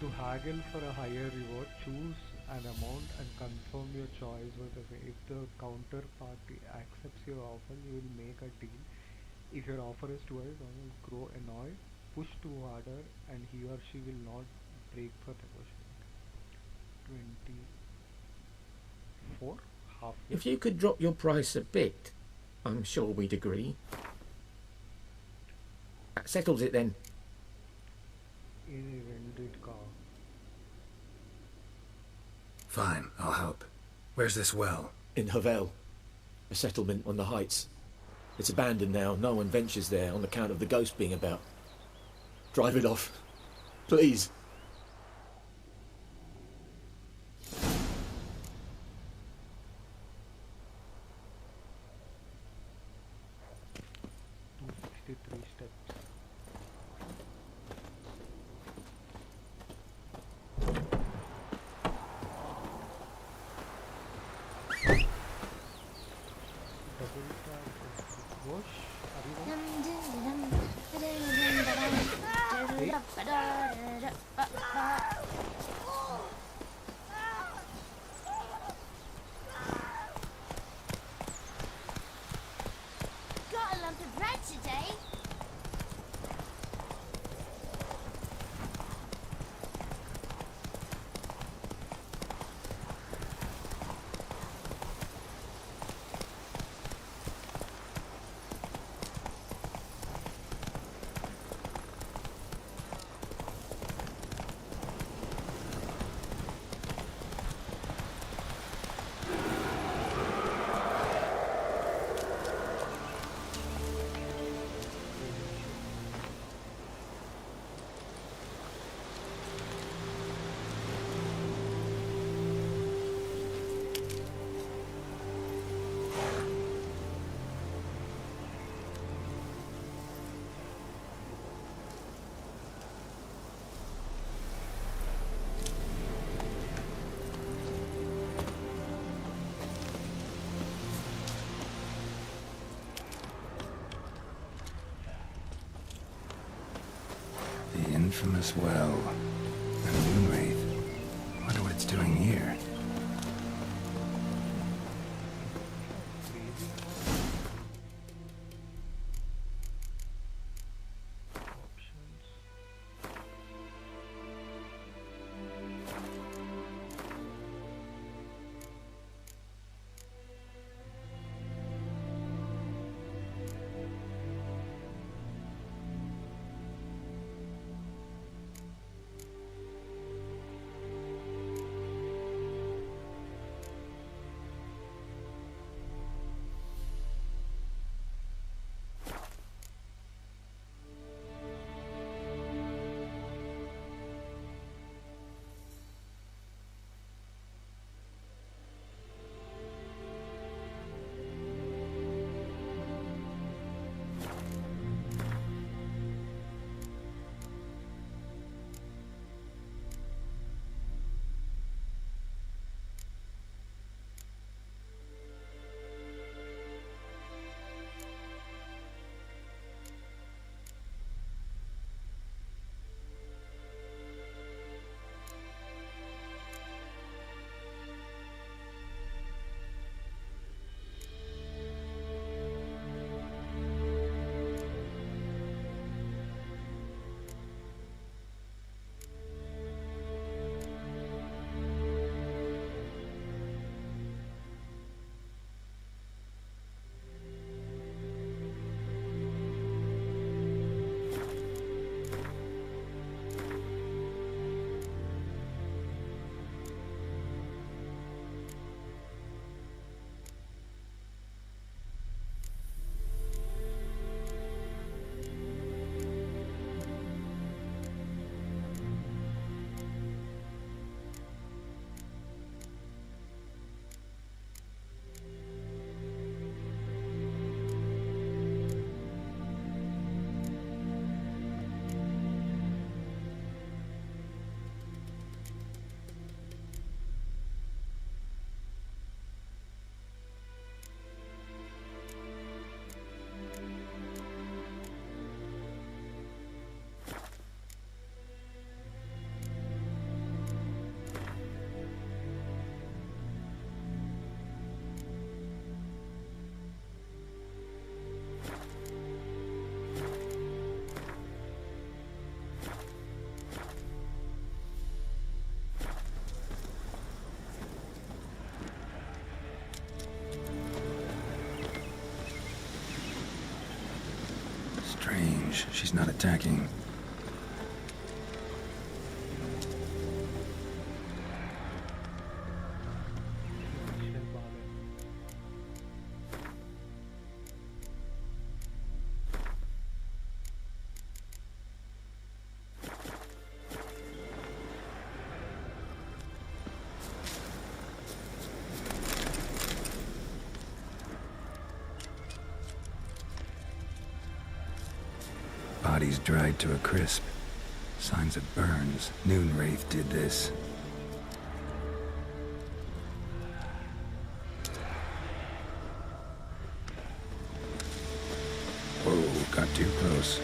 To haggle for a higher reward, choose an amount and confirm your choice with the way. If the counterparty accepts your offer, you will make a deal. If your offer is too high, you will grow annoyed, push too harder, and he or she will not break for negotiating. 24? Half. If you could drop your price a bit, I'm sure we'd agree. That settles it then. In a rented car. Fine, I'll help. Where's this well? In Havel, a settlement on the heights. It's abandoned now. No one ventures there on account of the ghost being about. Drive it off, please. infamous well. A moonwraith. Wonder what it's doing here. Strange. She's not attacking. Body's dried to a crisp. Signs of burns. Noonwraith did this. Whoa, got too close.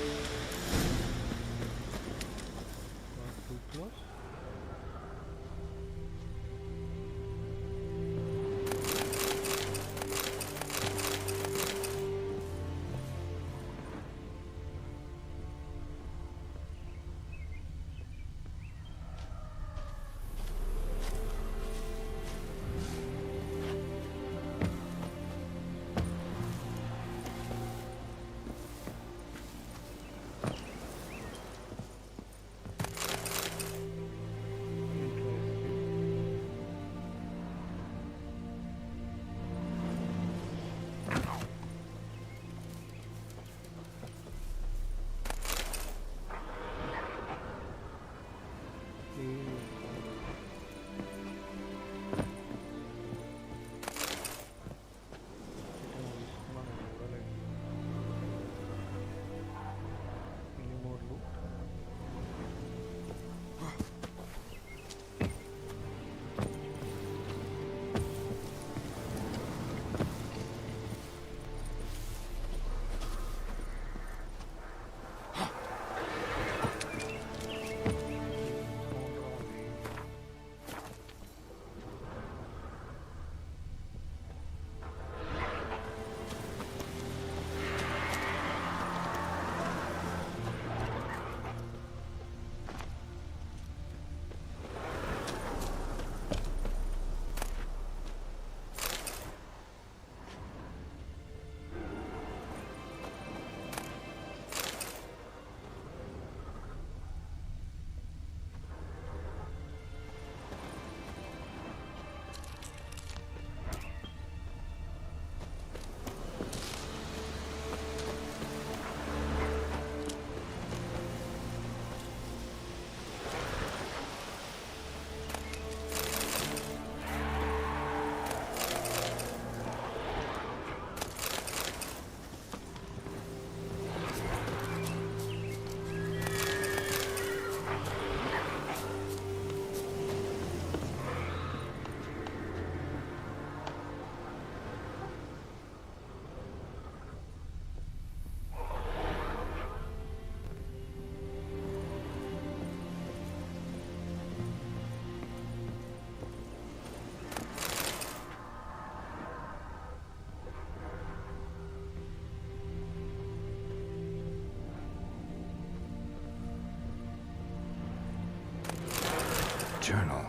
journal.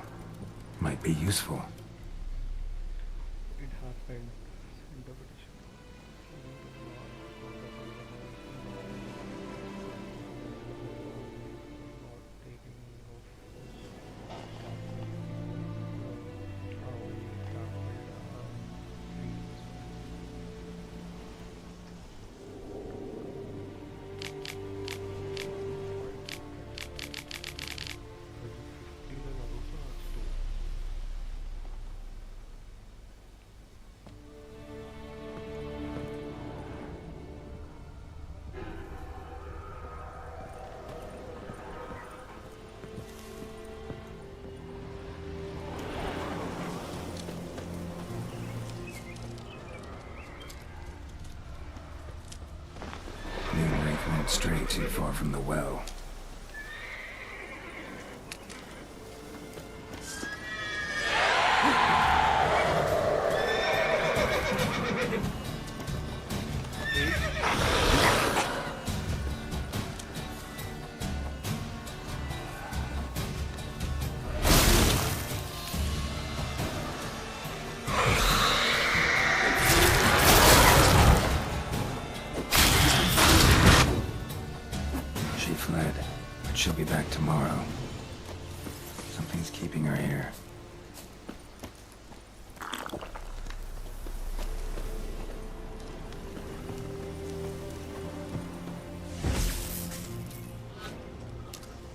Might be useful. It happened. Interpretation. Won't stray too far from the well. She'll be back tomorrow. Something's keeping her here.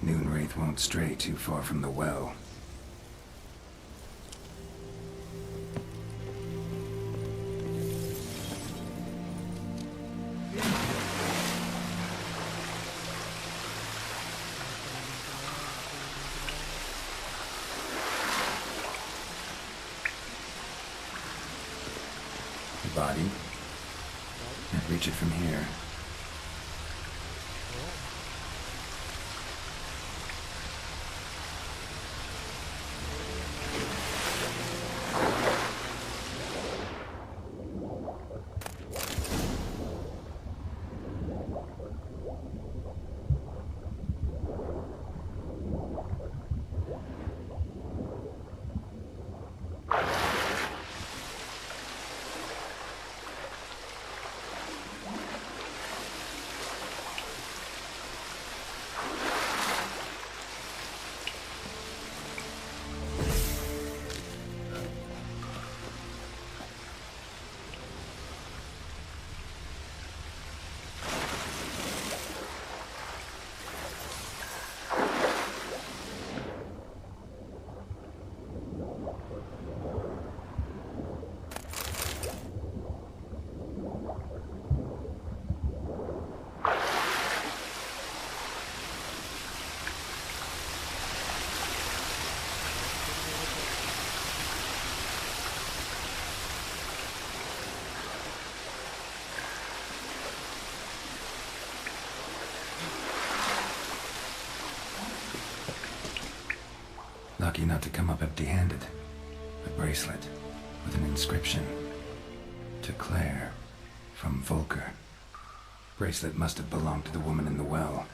Moonwraith won't stray too far from the well. Body. Can't reach it from here. Lucky not to come up empty-handed. A bracelet with an inscription. To Claire, from Volker. Bracelet must have belonged to the woman in the well.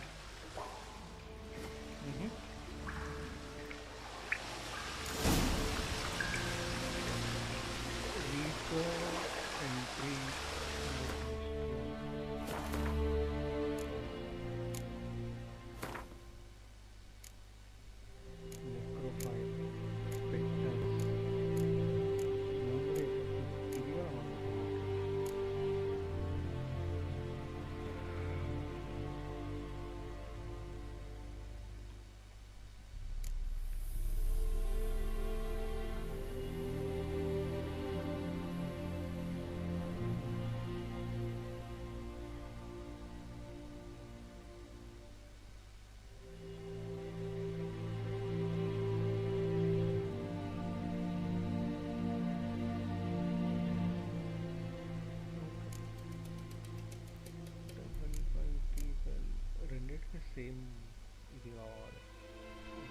Same or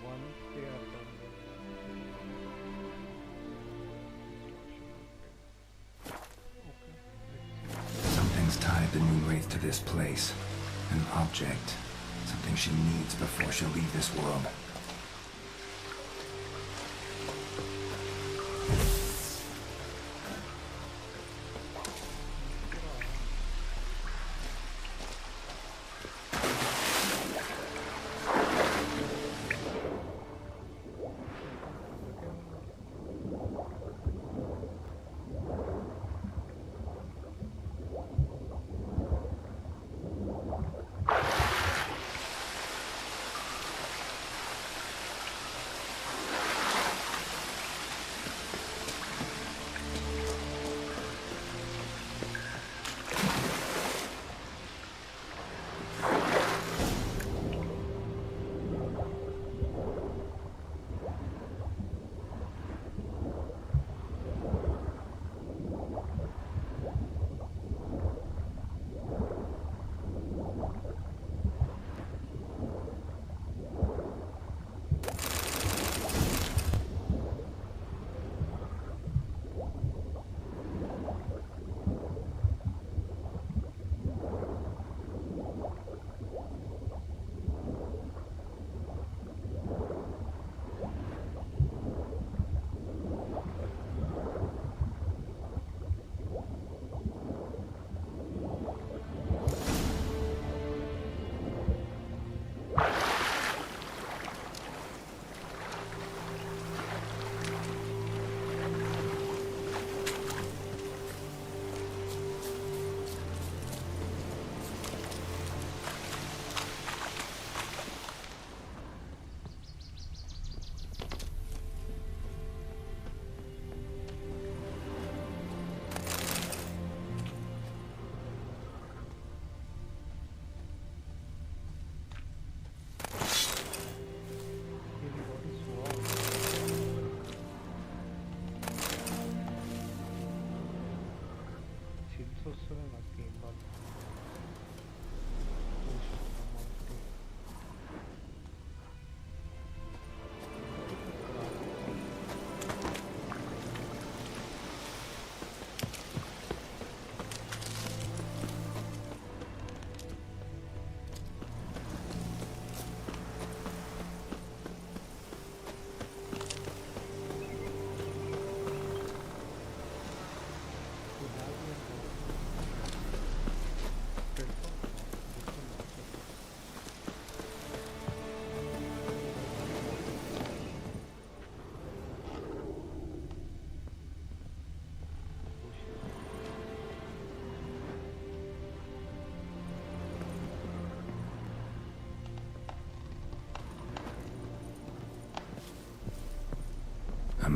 once they are done. Something's tied the Moonwraith to this place. An object. Something she needs before she'll leave this world.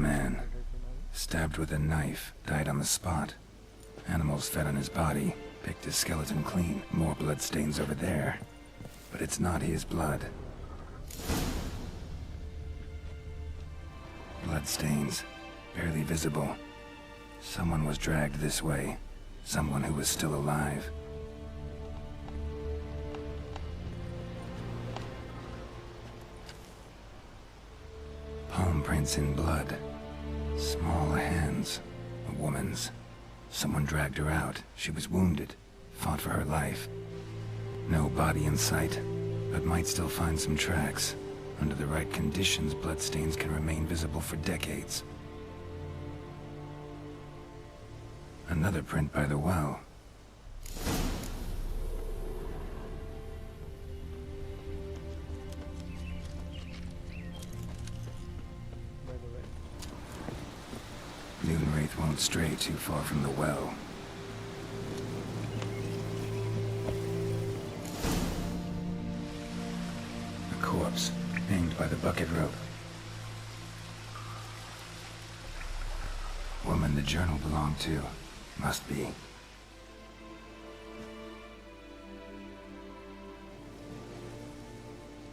man. Stabbed with a knife, died on the spot. Animals fed on his body, picked his skeleton clean. More bloodstains over there. But it's not his blood. Bloodstains, barely visible. Someone was dragged this way. Someone who was still alive. Palm prints in blood. Small hands. A woman's. Someone dragged her out. She was wounded. Fought for her life. No body in sight, but might still find some tracks. Under the right conditions, bloodstains can remain visible for decades. Another print by the well. Moonwraith won't stray too far from the well. A corpse, hanged by the bucket rope. Woman the journal belonged to. Must be.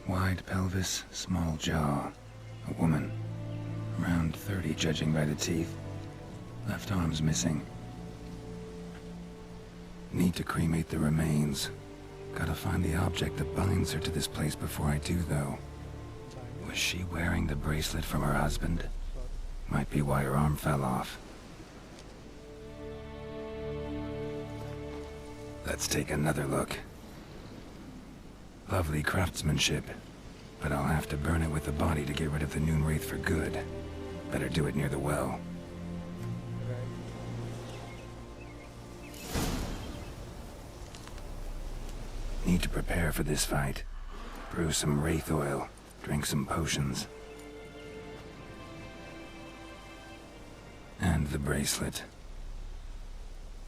Wide pelvis, small jaw. A woman. Around 30, judging by the teeth. Left arm's missing. Need to cremate the remains. Gotta find the object that binds her to this place before I do, though. Was she wearing the bracelet from her husband? Might be why her arm fell off. Let's take another look. Lovely craftsmanship, but I'll have to burn it with the body to get rid of the Moonwraith for good. Better do it near the well. Need to prepare for this fight. Brew some wraith oil, drink some potions. And the bracelet.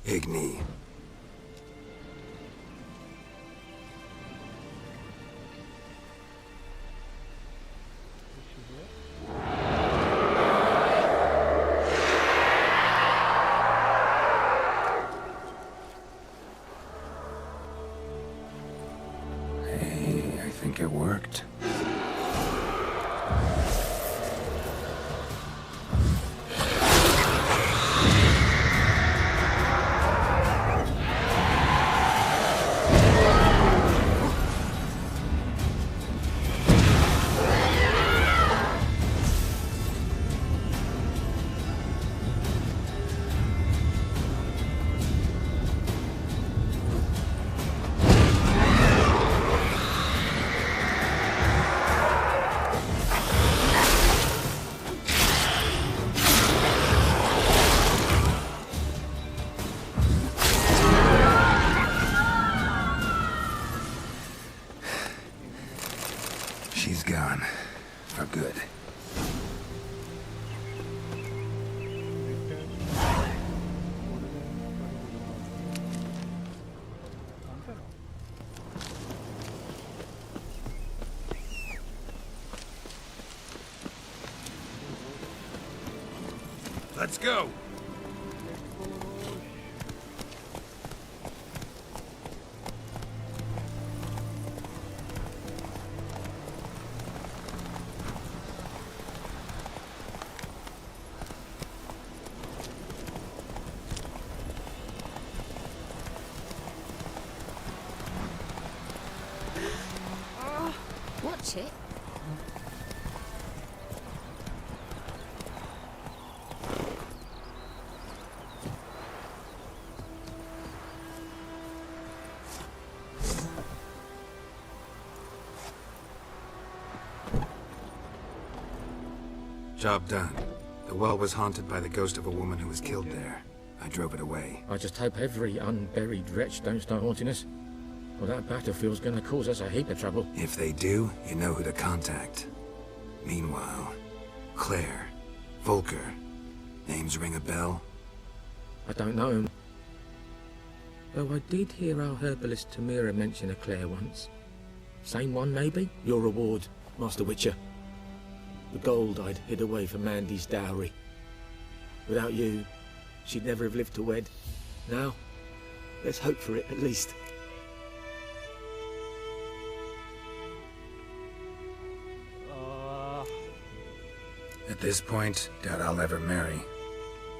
Igni. It worked. She's gone. For good. Let's go! Watch it. Job done. The well was haunted by the ghost of a woman who was killed there. I drove it away. I just hope every unburied wretch don't start haunting us. Well, that battlefield's gonna cause us a heap of trouble. If they do, you know who to contact. Meanwhile, Claire, Volker, names ring a bell? I don't know him. Though I did hear our herbalist Tamira mention a Claire once. Same one, maybe? Your reward, Master Witcher. The gold I'd hid away for Mandy's dowry. Without you, she'd never have lived to wed. Now, let's hope for it, at least. At this point, doubt I'll ever marry.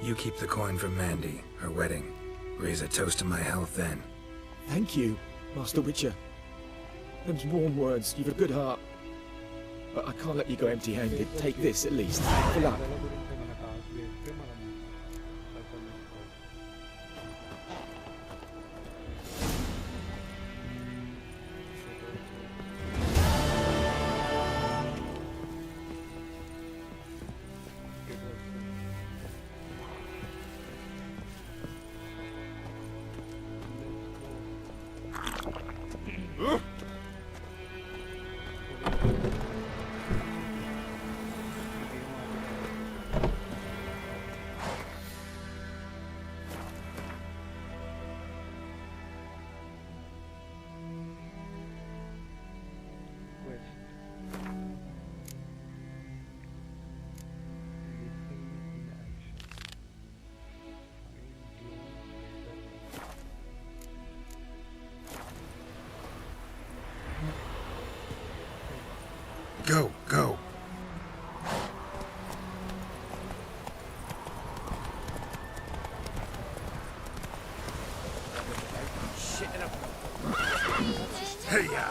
You keep the coin for Mandy, her wedding. Raise a toast to my health then. Thank you, Master Witcher. Them's warm words. You've a good heart. But I can't let you go empty-handed. Take this, at least. For luck. Go, go. Hey-ya!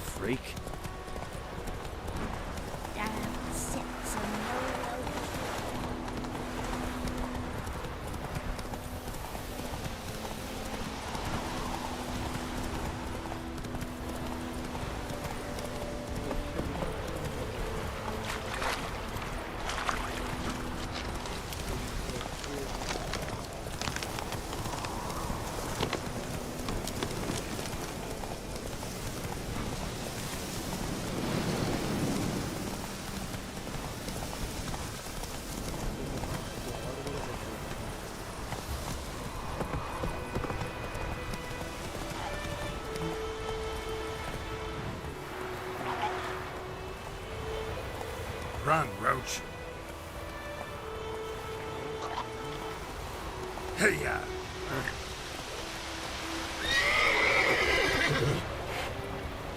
Freak. Run, Roach. Hey-ya!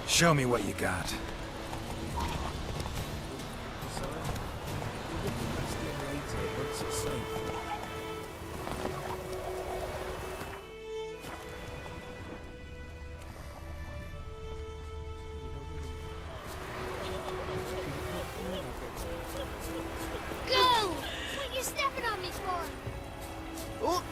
Show me what you got. Go! What are you stepping on me for? Oh!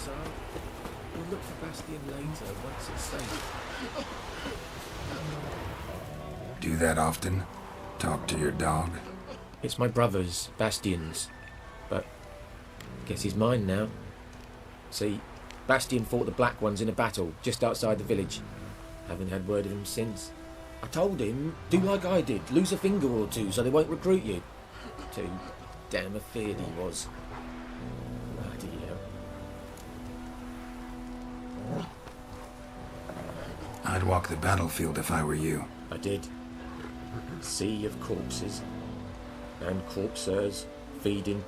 So, we'll look for Bastion later once it's safe. Do that often? Talk to your dog? It's my brother's, Bastian's, but guess he's mine now. See, Bastian fought the Black Ones in a battle just outside the village. Haven't had word of him since. I told him, do like I did, lose a finger or two so they won't recruit you. Too damn afeard he was. Bloody hell. I'd walk the battlefield if I were you. I did. Sea of corpses. And corpsers, feeding.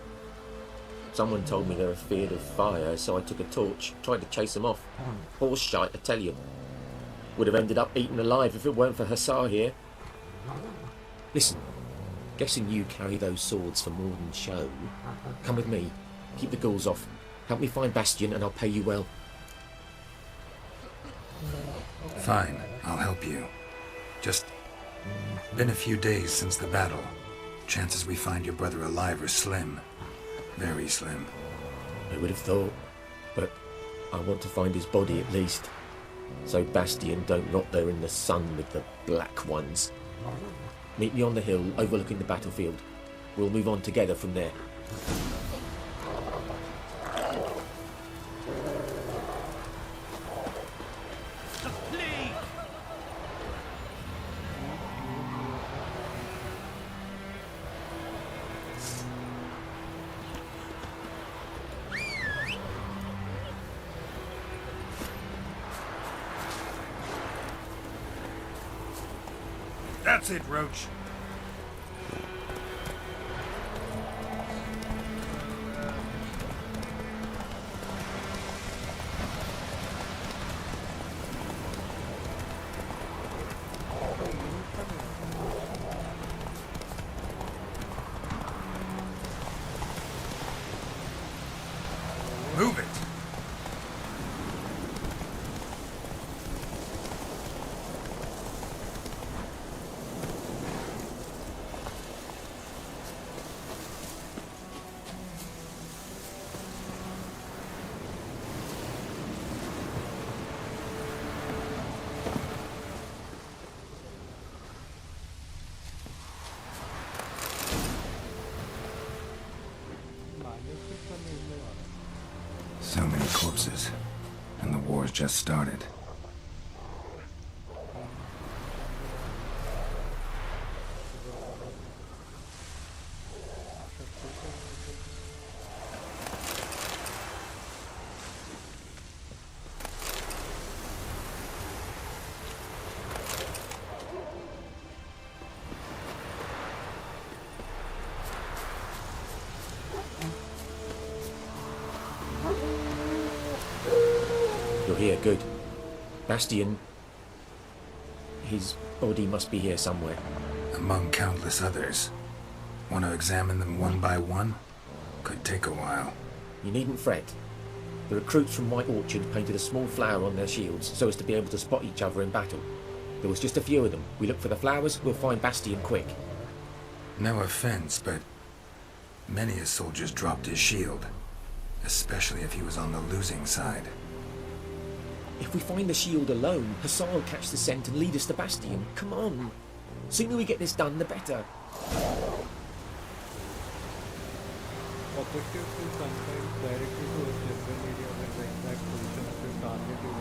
Someone told me they were feared of fire, so I took a torch, tried to chase them off. Horse shite, I tell you. Would have ended up eaten alive if it weren't for Hussar here. Listen, guessing you carry those swords for more than show. Come with me, keep the ghouls off. Help me find Bastian and I'll pay you well. Fine, I'll help you. Just been a few days since the battle. Chances we find your brother alive are slim. Very slim. I would have thought, but I want to find his body at least. So Bastian don't rot there in the sun with the Black Ones. Meet me on the hill overlooking the battlefield. We'll move on together from there. That's it, Roach. Move it. So many corpses, and the war's just started. You're here, good. Bastian... his body must be here somewhere. Among countless others. Want to examine them one by one? Could take a while. You needn't fret. The recruits from White Orchard painted a small flower on their shields so as to be able to spot each other in battle. There was just a few of them. We look for the flowers, we'll find Bastian quick. No offense, but many a soldier's dropped his shield. Especially if he was on the losing side. If we find the shield alone, Hussar will catch the scent and lead us to Bastian. Come on. Sooner we get this done, the better. Objective to confine directly to a general area where the exact position of your target is in.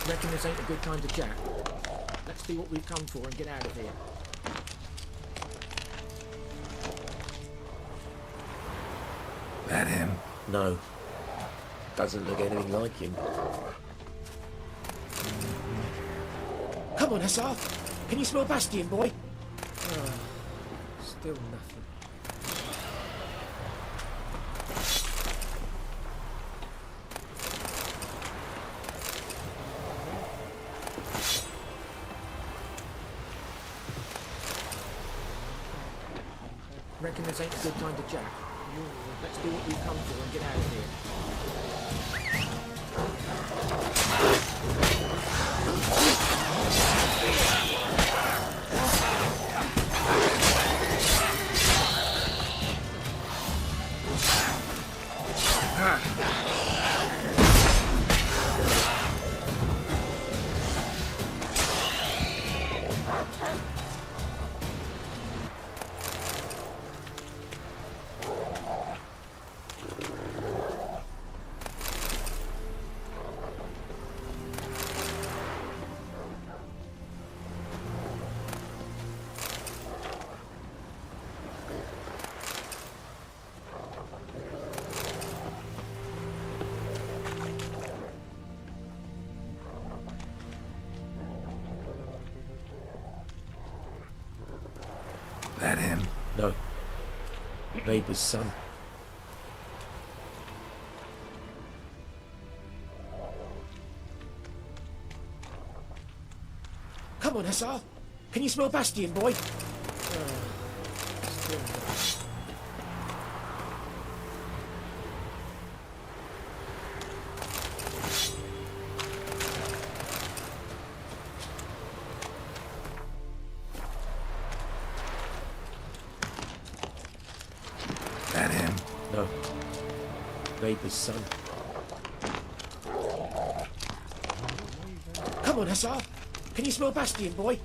Reckon this ain't a good time to chat. Let's do what we've come for and get out of here. That him? No. Doesn't look anything like him. Come on, Hussar! Can you smell Bastian, boy? Oh, still nothing. reckon this ain't a good time to jack? Let's do what we've come for and get out of here. That him? No. Neighbour's son. Come on, Hussar. Can you smell Bastion, boy? That him? No. Neighbour's son. Come on, Hussar. Can you smell Bastion, boy?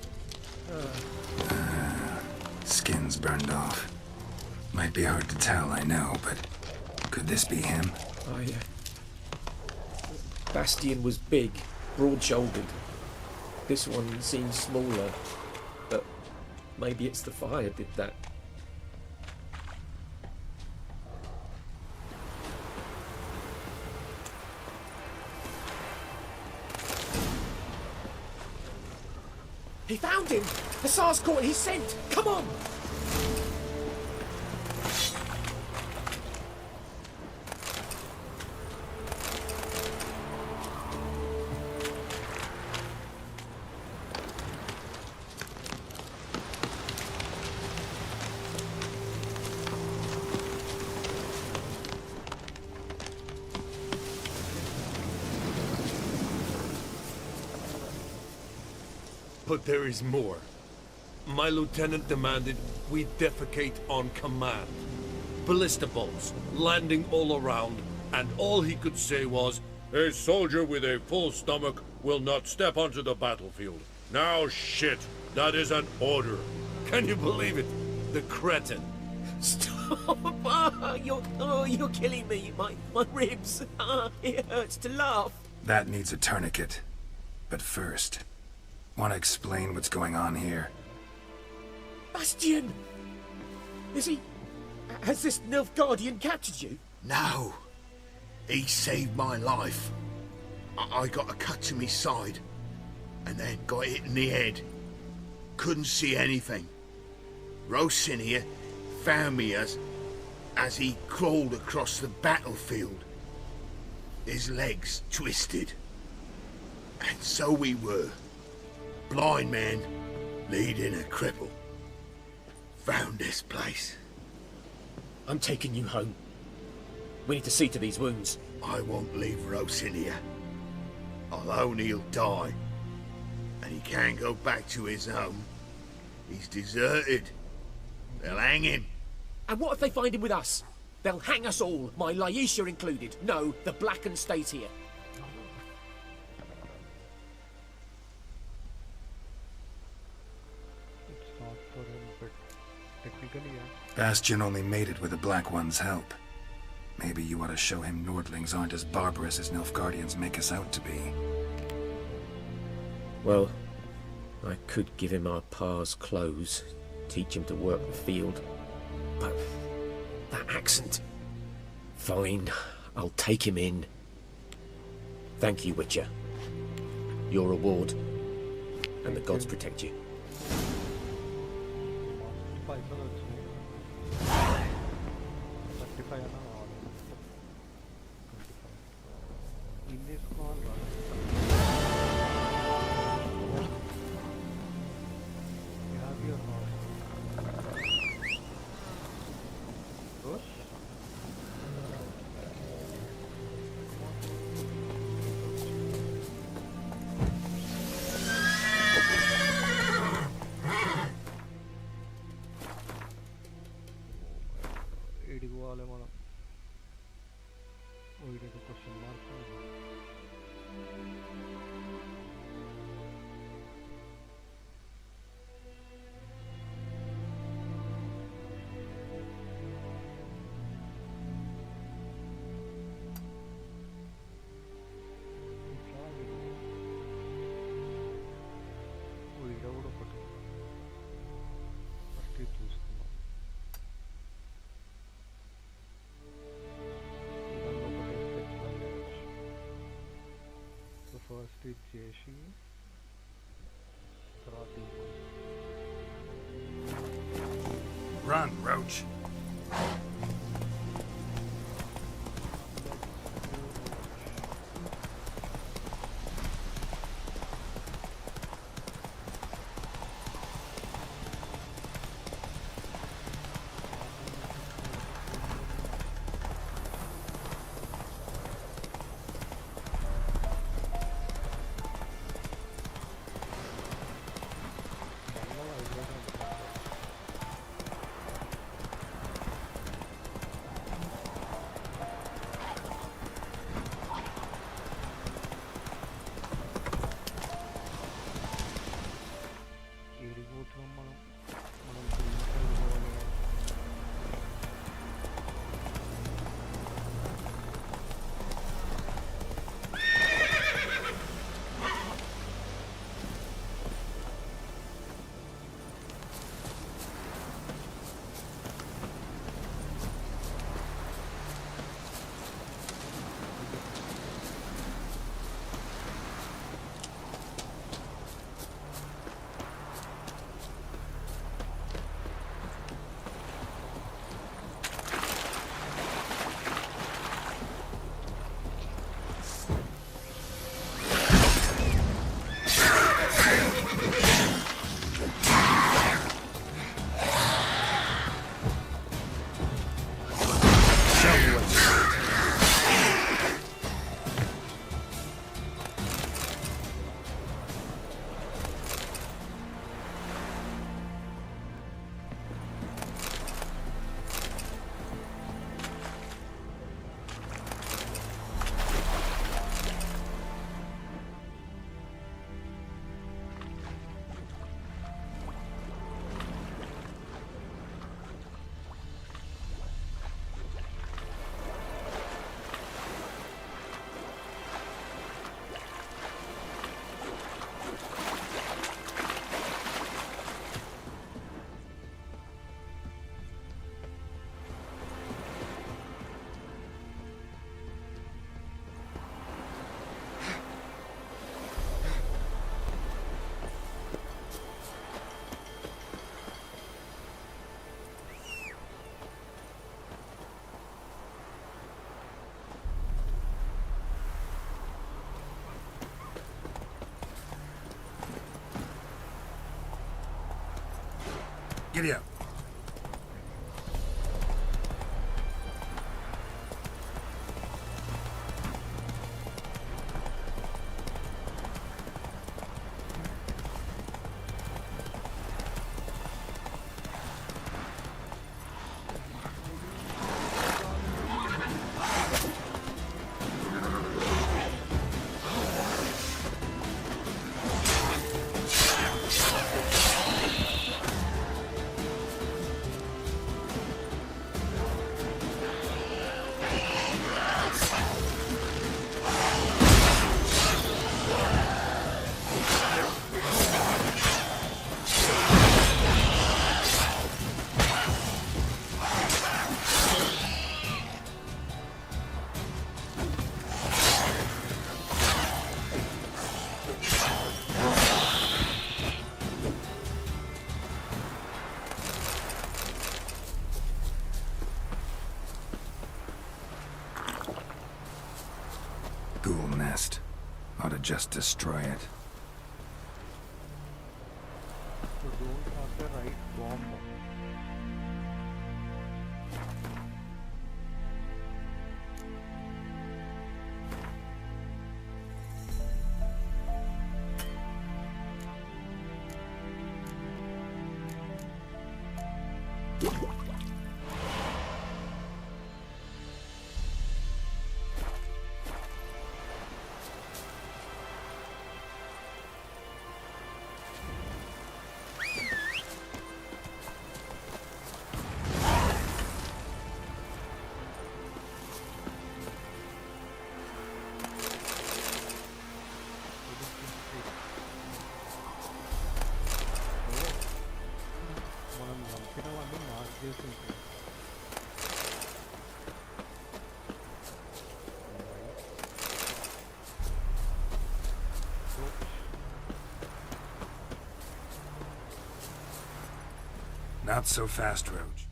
Skin's burned off. Might be hard to tell, I know, but could this be him? Oh, yeah. Bastion was big, broad-shouldered. This one seems smaller, but maybe it's the fire did that. He found him! Hussar's caught his scent! Come on! But there is more. My lieutenant demanded we defecate on command. Ballista bombs, landing all around, and all he could say was, "A soldier with a full stomach will not step onto the battlefield." Now shit, that is an order. Can you believe it? The cretin. Stop! You're killing me. My ribs. It hurts to laugh. That needs a tourniquet. But first, want to explain what's going on here? Bastion! Has this Nilfgaardian captured you? No. He saved my life. I got a cut to my side, and then got hit in the head. Couldn't see anything. Rosinia found me as he crawled across the battlefield. His legs twisted. And so we were. Blind man leading a cripple. Found this place. I'm taking you home. We need to see to these wounds. I won't leave Rosinia. Alone he'll die. And he can't go back to his home. He's deserted. They'll hang him. And what if they find him with us? They'll hang us all, my Laisha included. No, the Blacken stays here. It's not for him, but technically, yeah. Bastion only made it with the Black One's help. Maybe you ought to show him Nordlings aren't as barbarous as Nilfgaardians make us out to be. Well, I could give him our pa's clothes, teach him to work the field. But that accent... Fine, I'll take him in. Thank you, Witcher. Your reward. And the gods protect you. goes. ఏడికి పోవాలి మనం? ఇది question mark. ఈడవుడు ఒకటి first ఇది చూసుకుందాం. దానిలో ఒకటి expect చేయొచ్చు. సో ఫస్ట్ ఇది చేసి తర్వాత Run, Roach. Giddy up. Ghoul nest. Ought to just destroy it. You don't have the right bomb. Not so fast, Roach.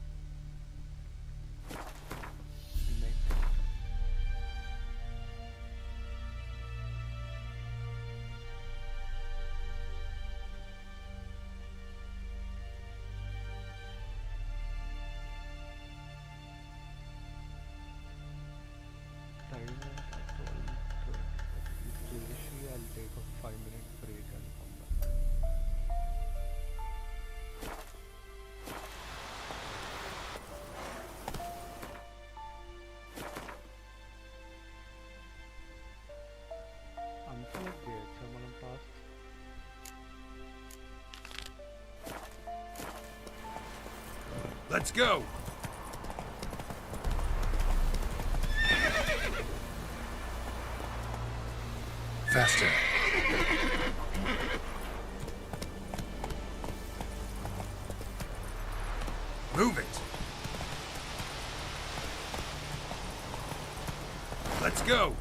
I'll take a 5-minute break and come back. आमचं लग द्यायचं मला task. Let's go! Faster. Move it. Let's go.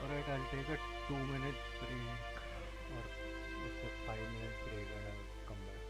Alright, I'll take a 2-minute break, or it's a 5-minute break, and I'll come back.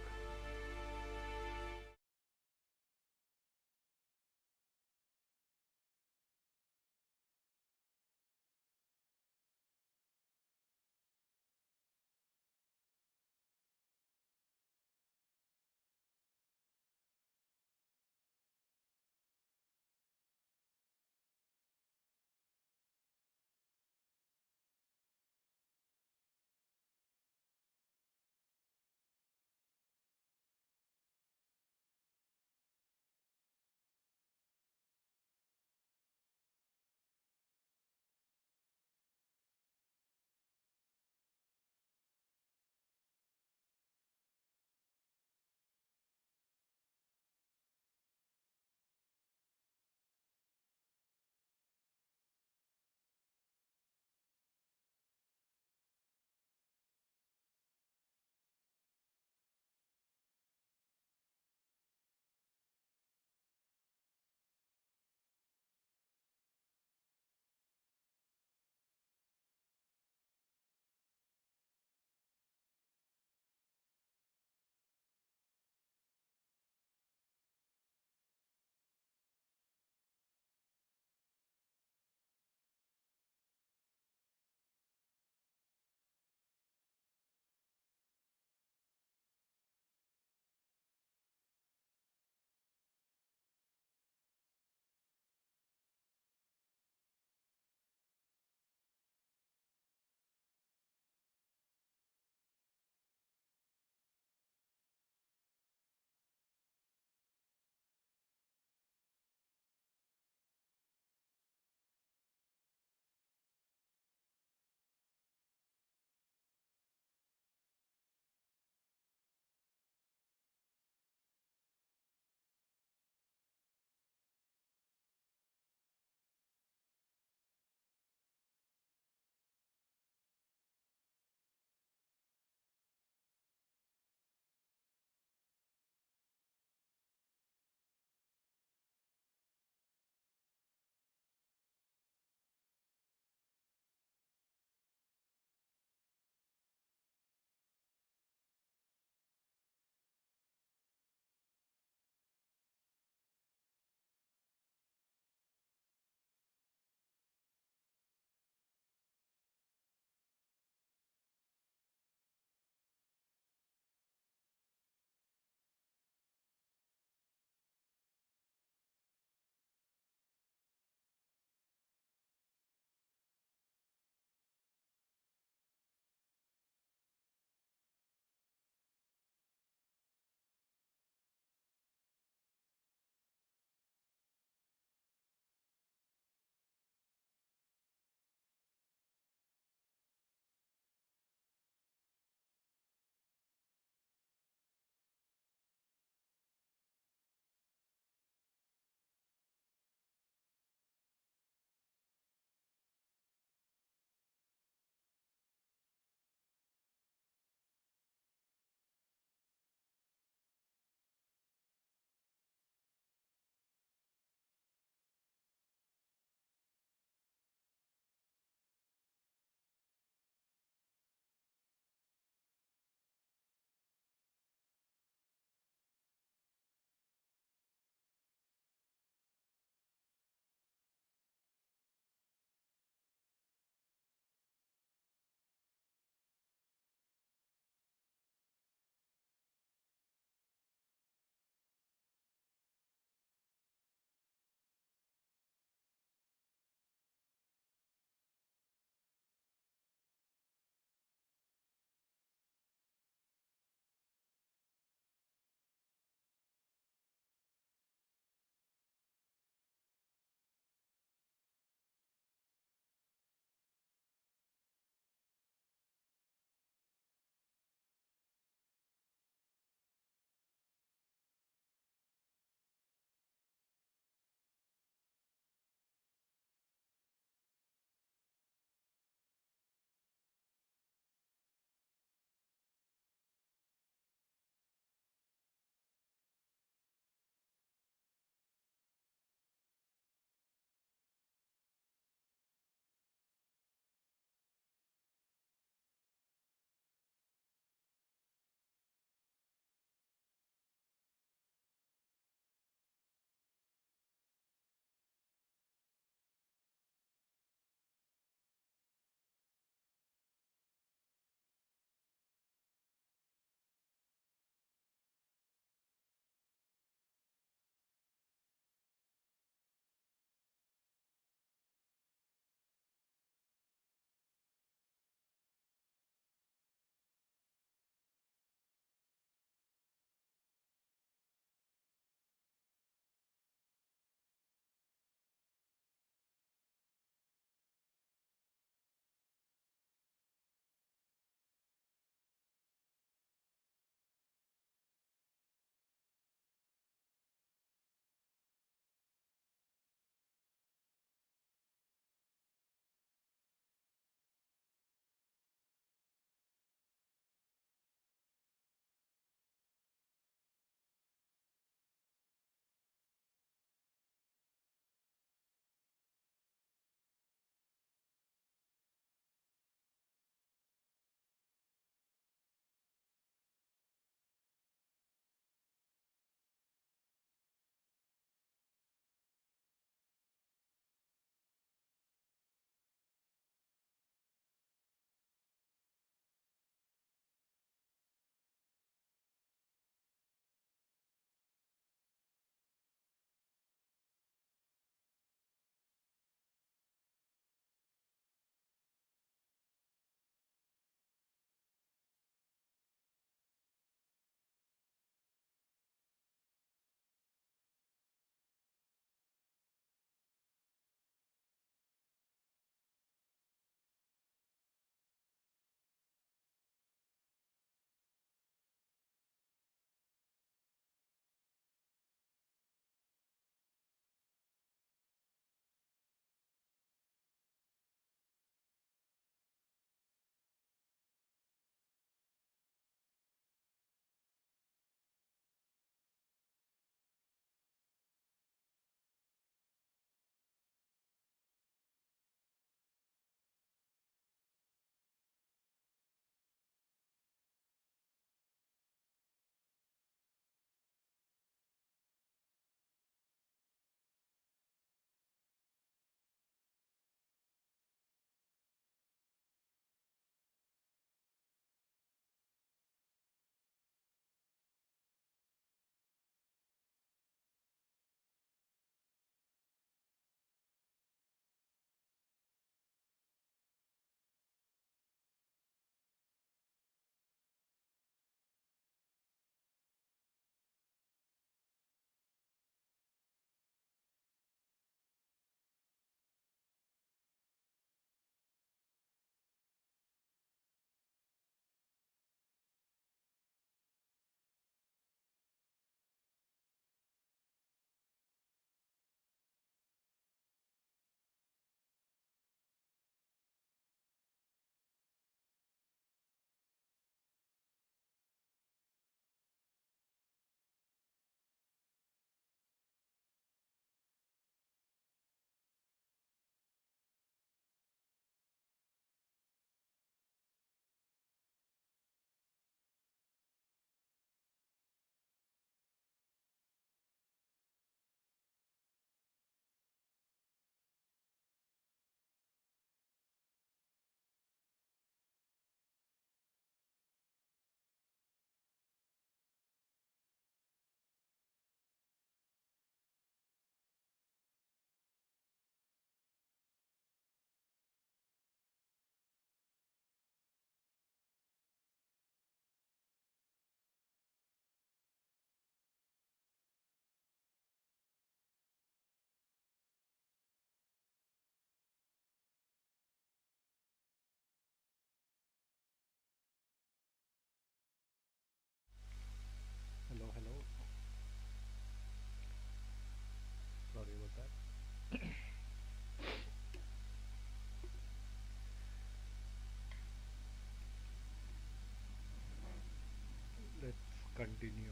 continue.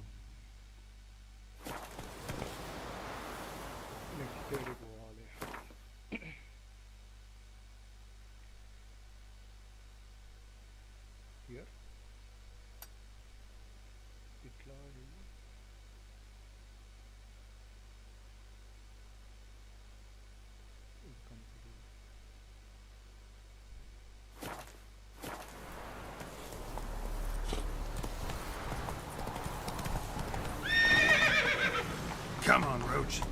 Next day we go all in. Here. Itla Come on, Roach.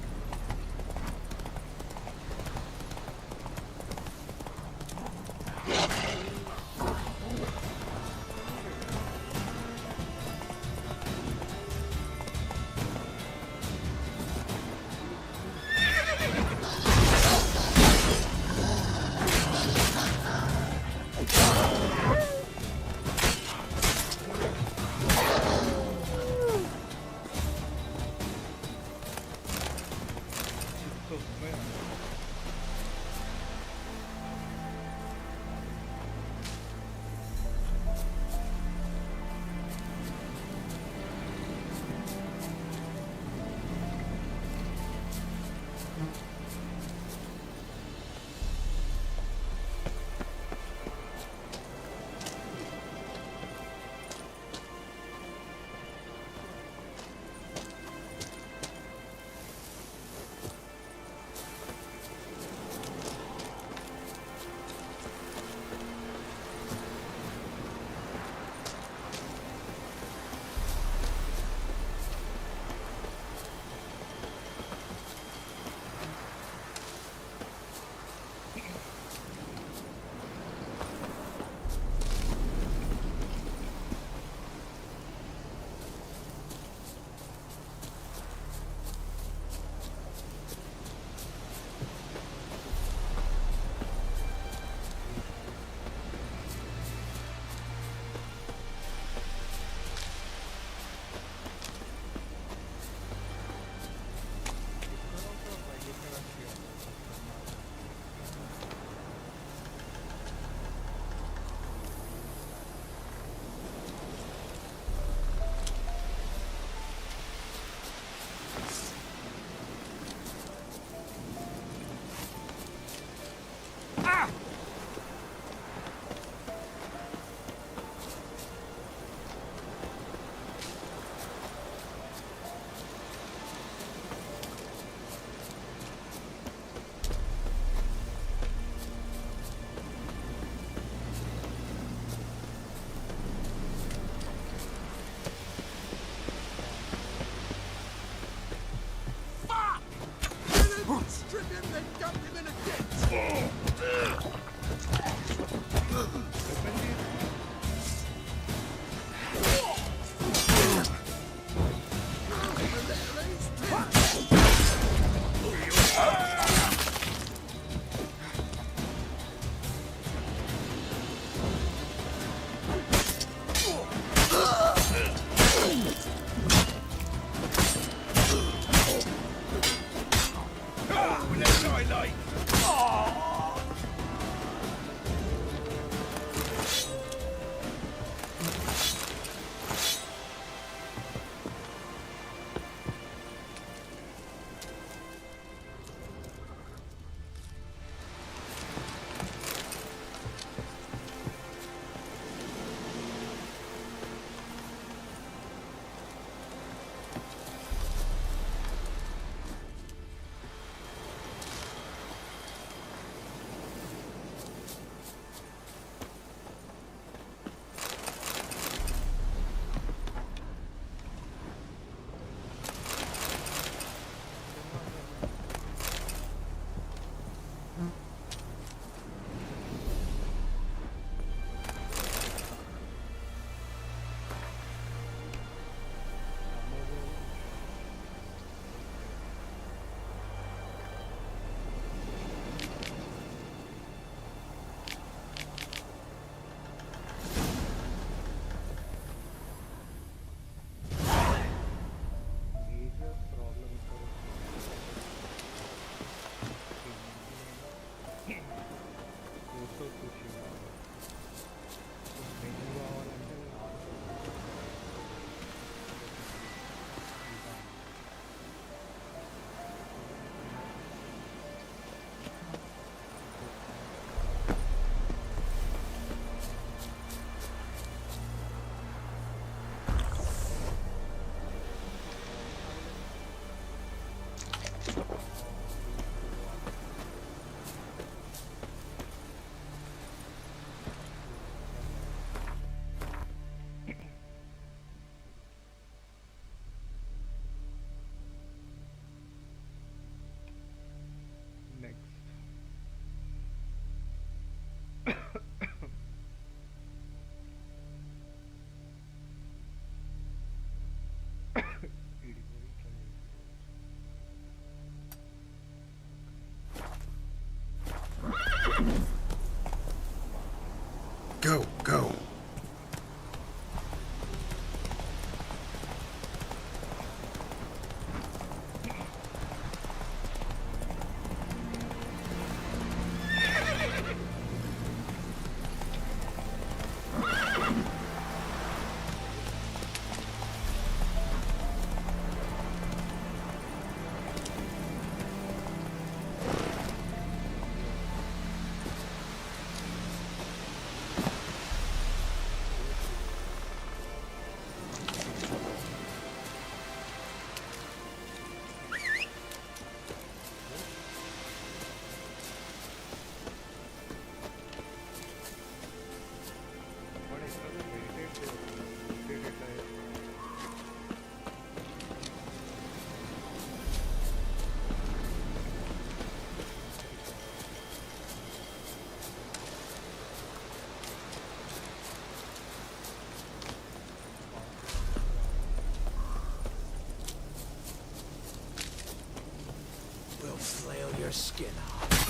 your skin off.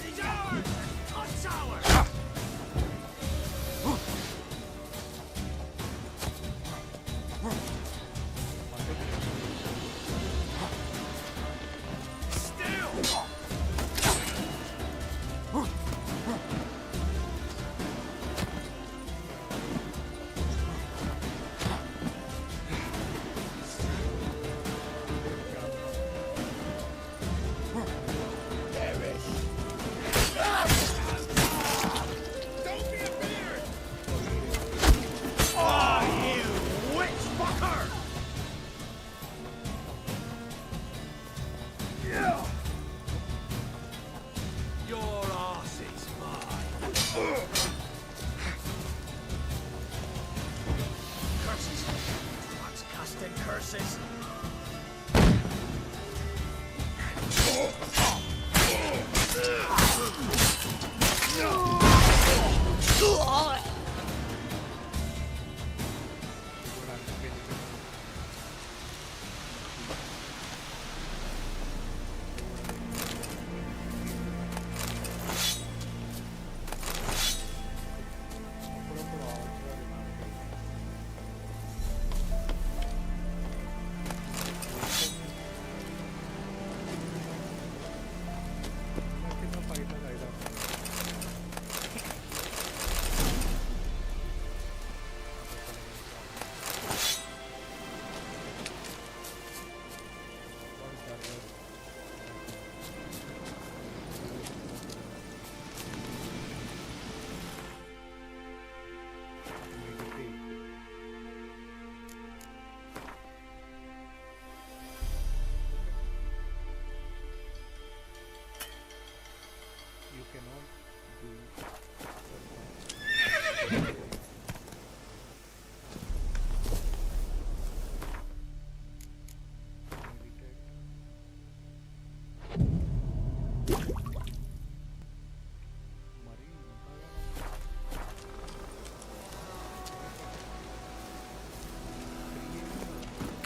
He's ours! It's ours!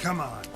Come on.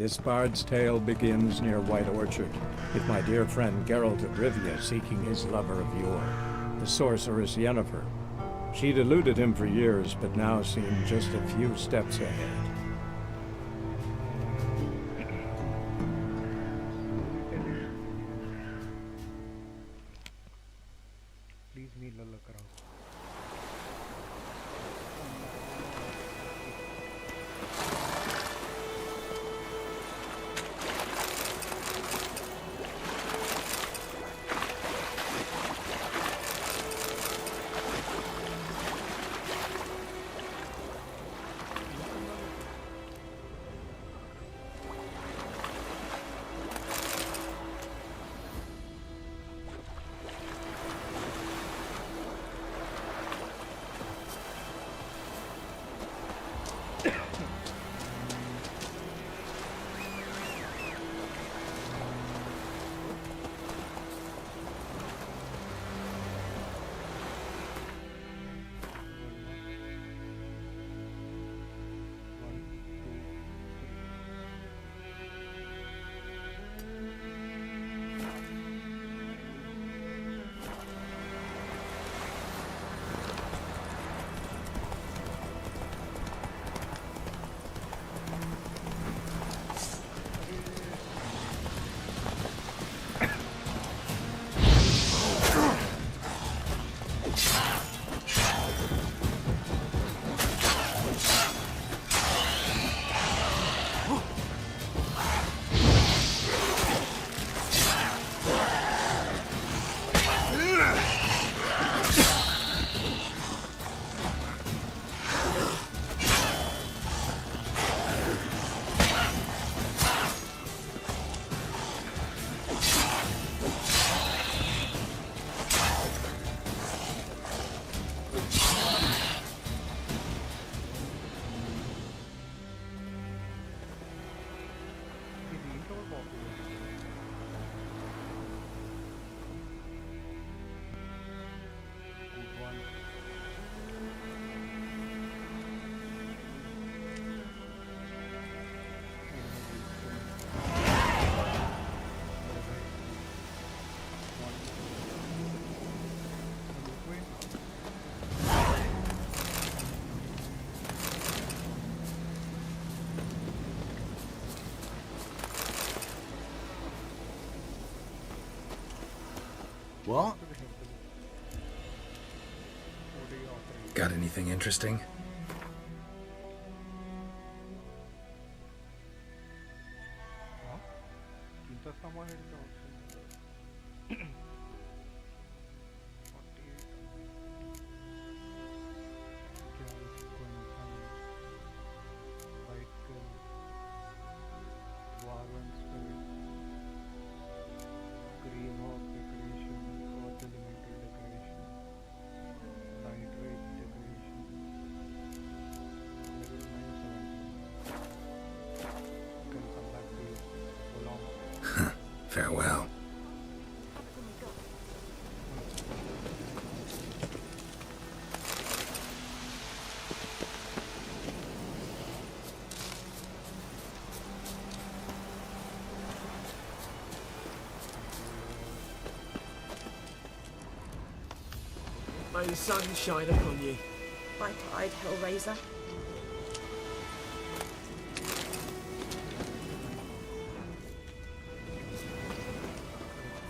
This bard's tale begins near White Orchard, with my dear friend Geralt of Rivia seeking his lover of yore, the sorceress Yennefer. She'd eluded him for years, but now seemed just a few steps ahead. Please me look around. What? Got anything interesting? Farewell. May the sun shine upon you. Bright-eyed Hellraiser.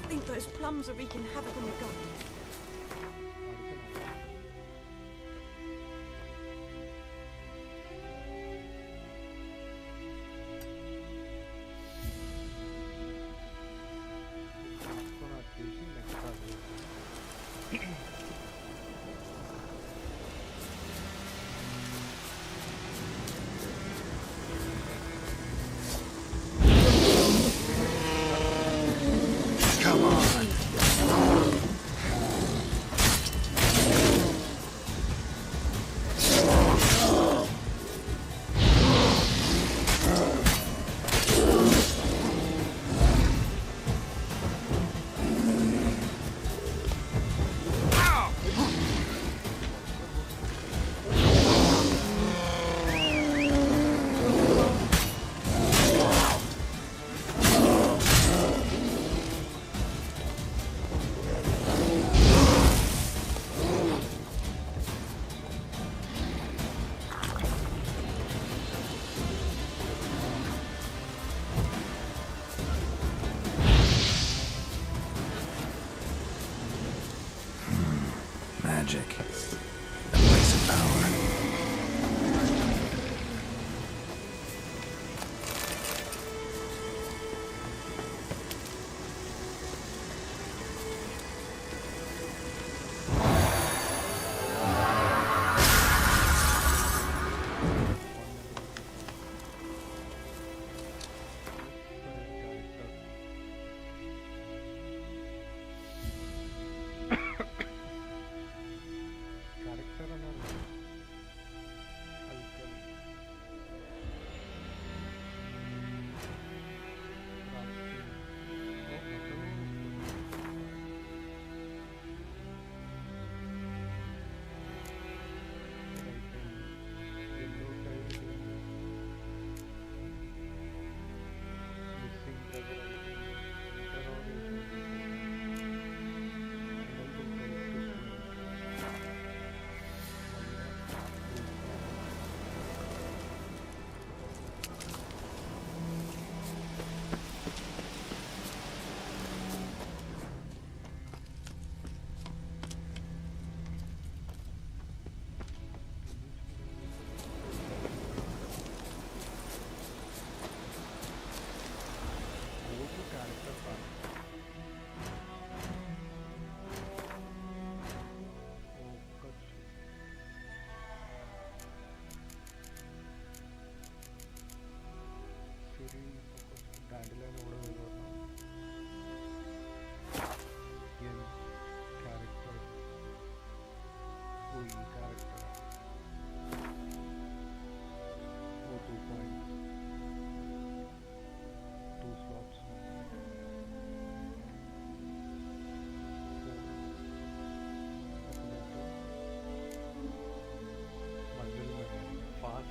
I think those plums are wreaking havoc on the garden. Come on. magic. The place of power.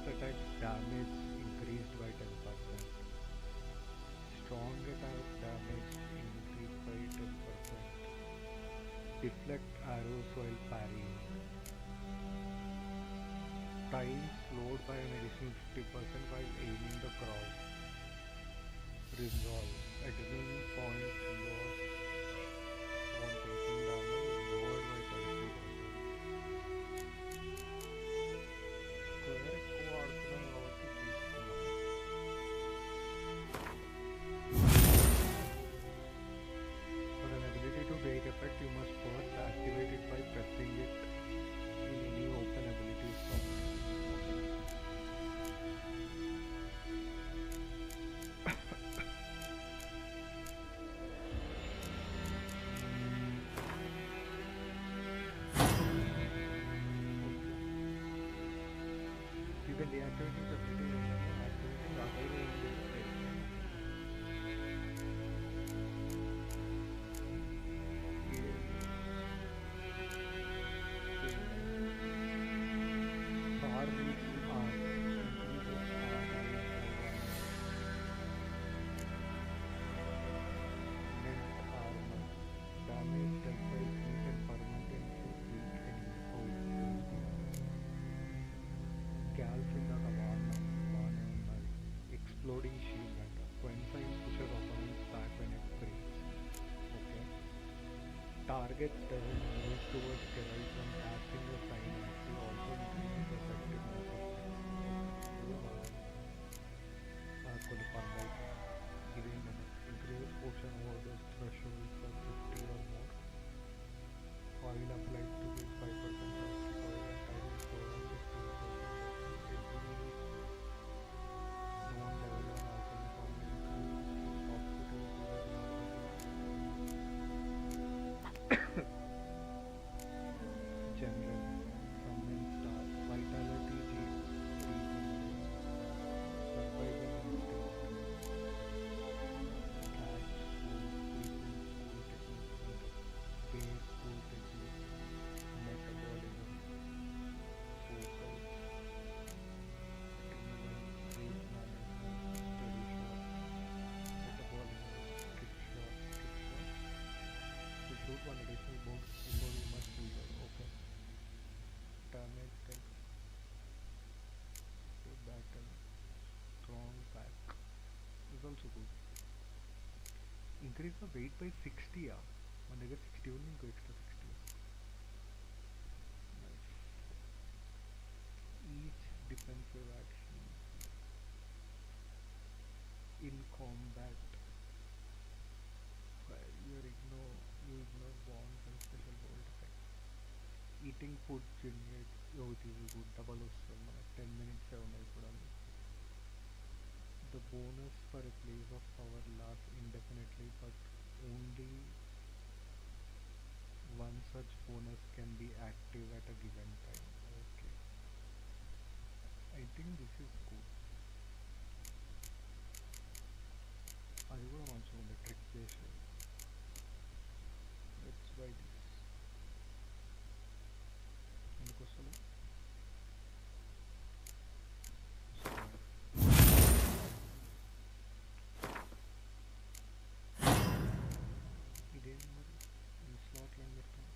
Attack damage increased by 10%. Strong attack damage increased by 10%. Deflect arrows while parrying. Time slowed by an additional 50% while aiming the cross. Resolve. Adrenaline points lost on taking damage lowered by 30%. For an ability to take effect, you must first activate it by pressing it in any open ability slot. You can deactivate this ability when activating the other way in the place. Far reach arm increases arm Mint armor. Damage dealt by weak and permanent inflict weak enemy. Calcinda Kavana ఉన్నది. Exploding shield అంట. Coenzyme pushes opponents back when it breaks. Okay. Target doesn't move towards Geralt when casting a sign actually also increases the effectiveness of it. కొన్ని పనులు ఇది మన increases potion orders threshold for 50 or more. Oil applied to give 5% of oil and time stored on 15%. Known level on alchemy form increase hospital general summon star vitality G survival instinct catch food school techniques metabolism focus weight management study shot metabolism trick shot to shoot one additional bolt before you must use it. Okay. Damage take to battle strong pack is also good. Increase the weight by 60 మన దగ్గర 60 ఉంది ఇంకో extra 60 defensive action. In combat, while you ignore bonds and special hold effects. Eating food generates good double వస్తుంది మనకు 10 minutes ఉన్నాయి ఇప్పుడు. The bonus for a place of power lasts indefinitely, but only one such bonus can be active at a given time. Okay, I think this is good. అది కూడా మంచిగా ఉంది, trick చేసి. Let's buy this. ఎందుకు వస్తుంది? ఇదేంటి మరి ఈ స్లాట్లో ఏం పెడతాను?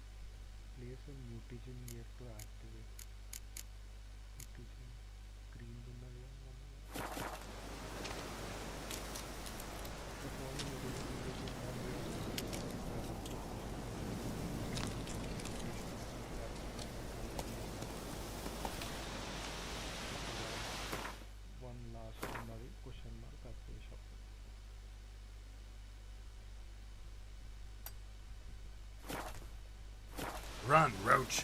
Place mutagen here to activate. Mutagen green ఉన్నది one last ఉన్నది question mark updation. Run, Roach.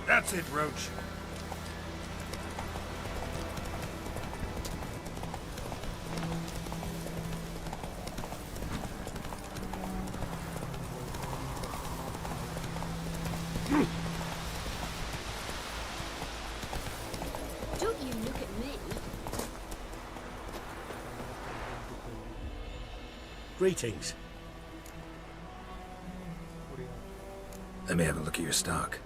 That's it, Roach. Don't you look at me. Greetings. Let me have a look at your stock.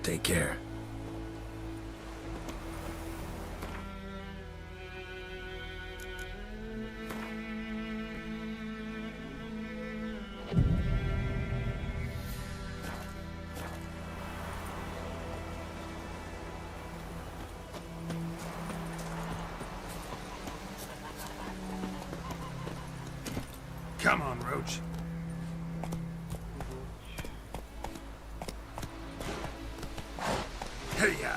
Take care. Come on, Roach. Hey-ya!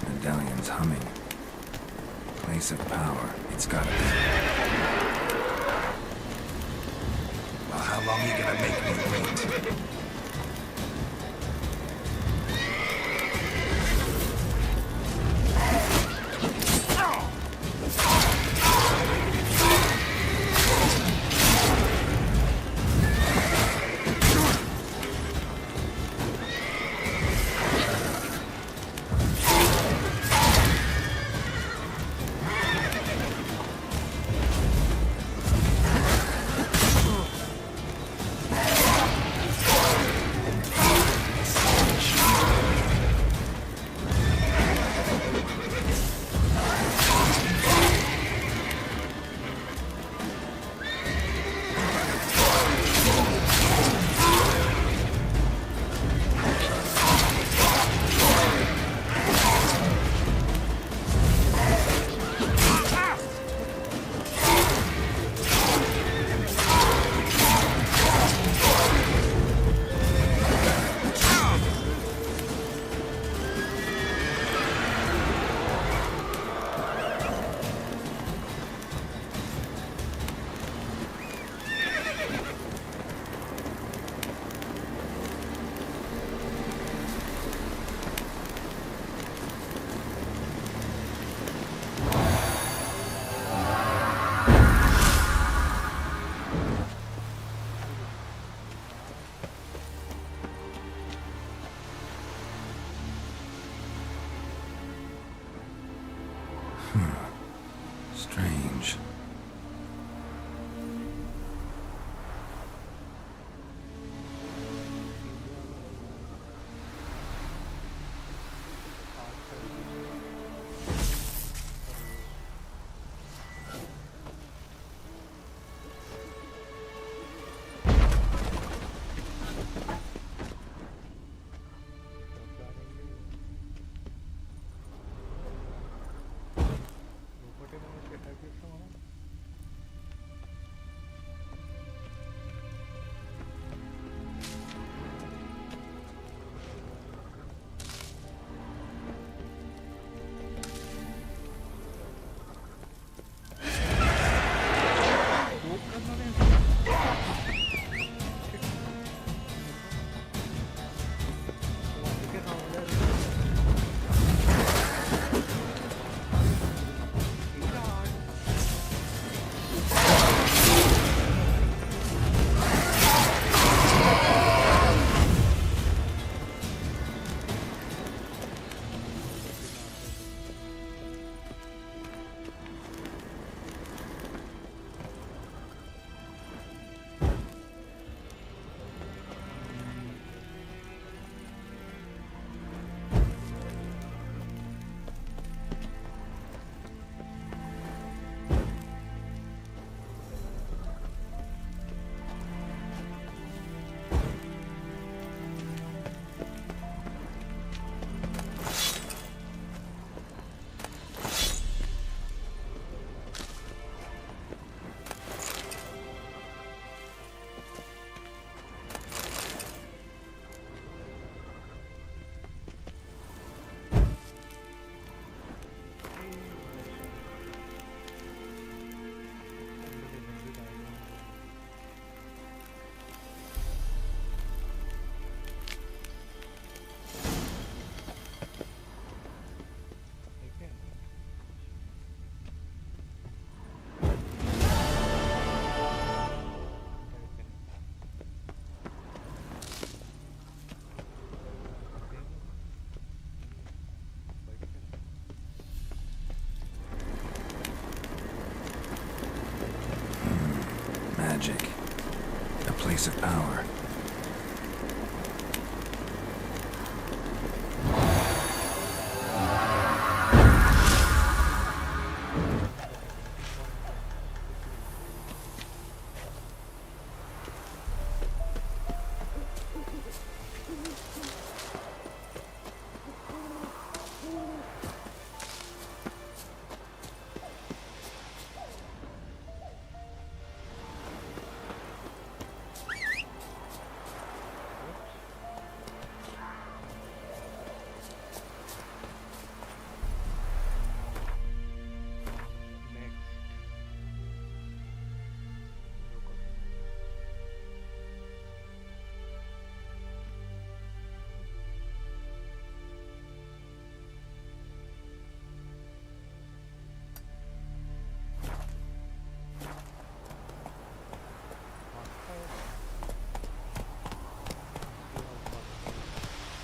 Medallion's humming. Place of power. It's gotta be. Well, how long are you gonna make me wait? Strange. magic. A place of power.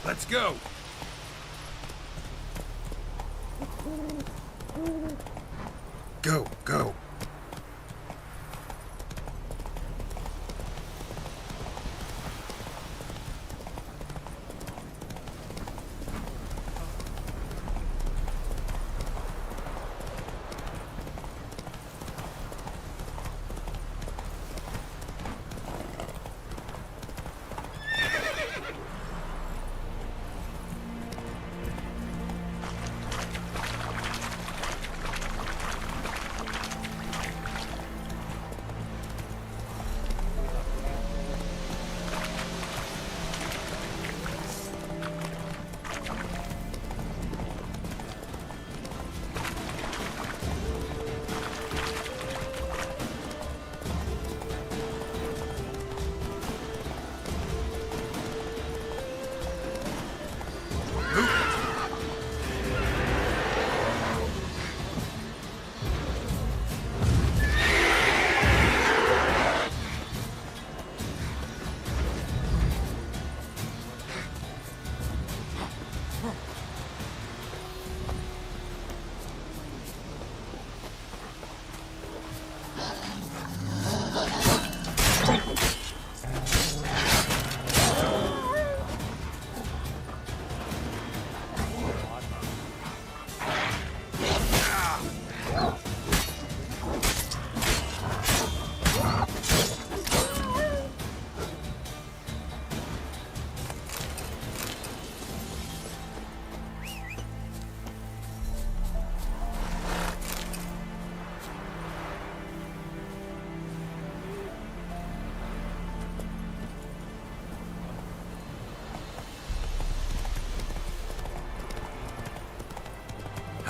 Let's go! Go, go.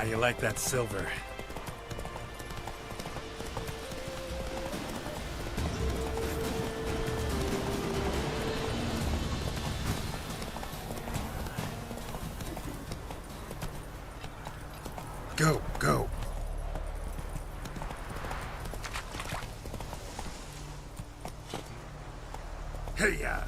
How you like that silver? Go, go. Hey-ya!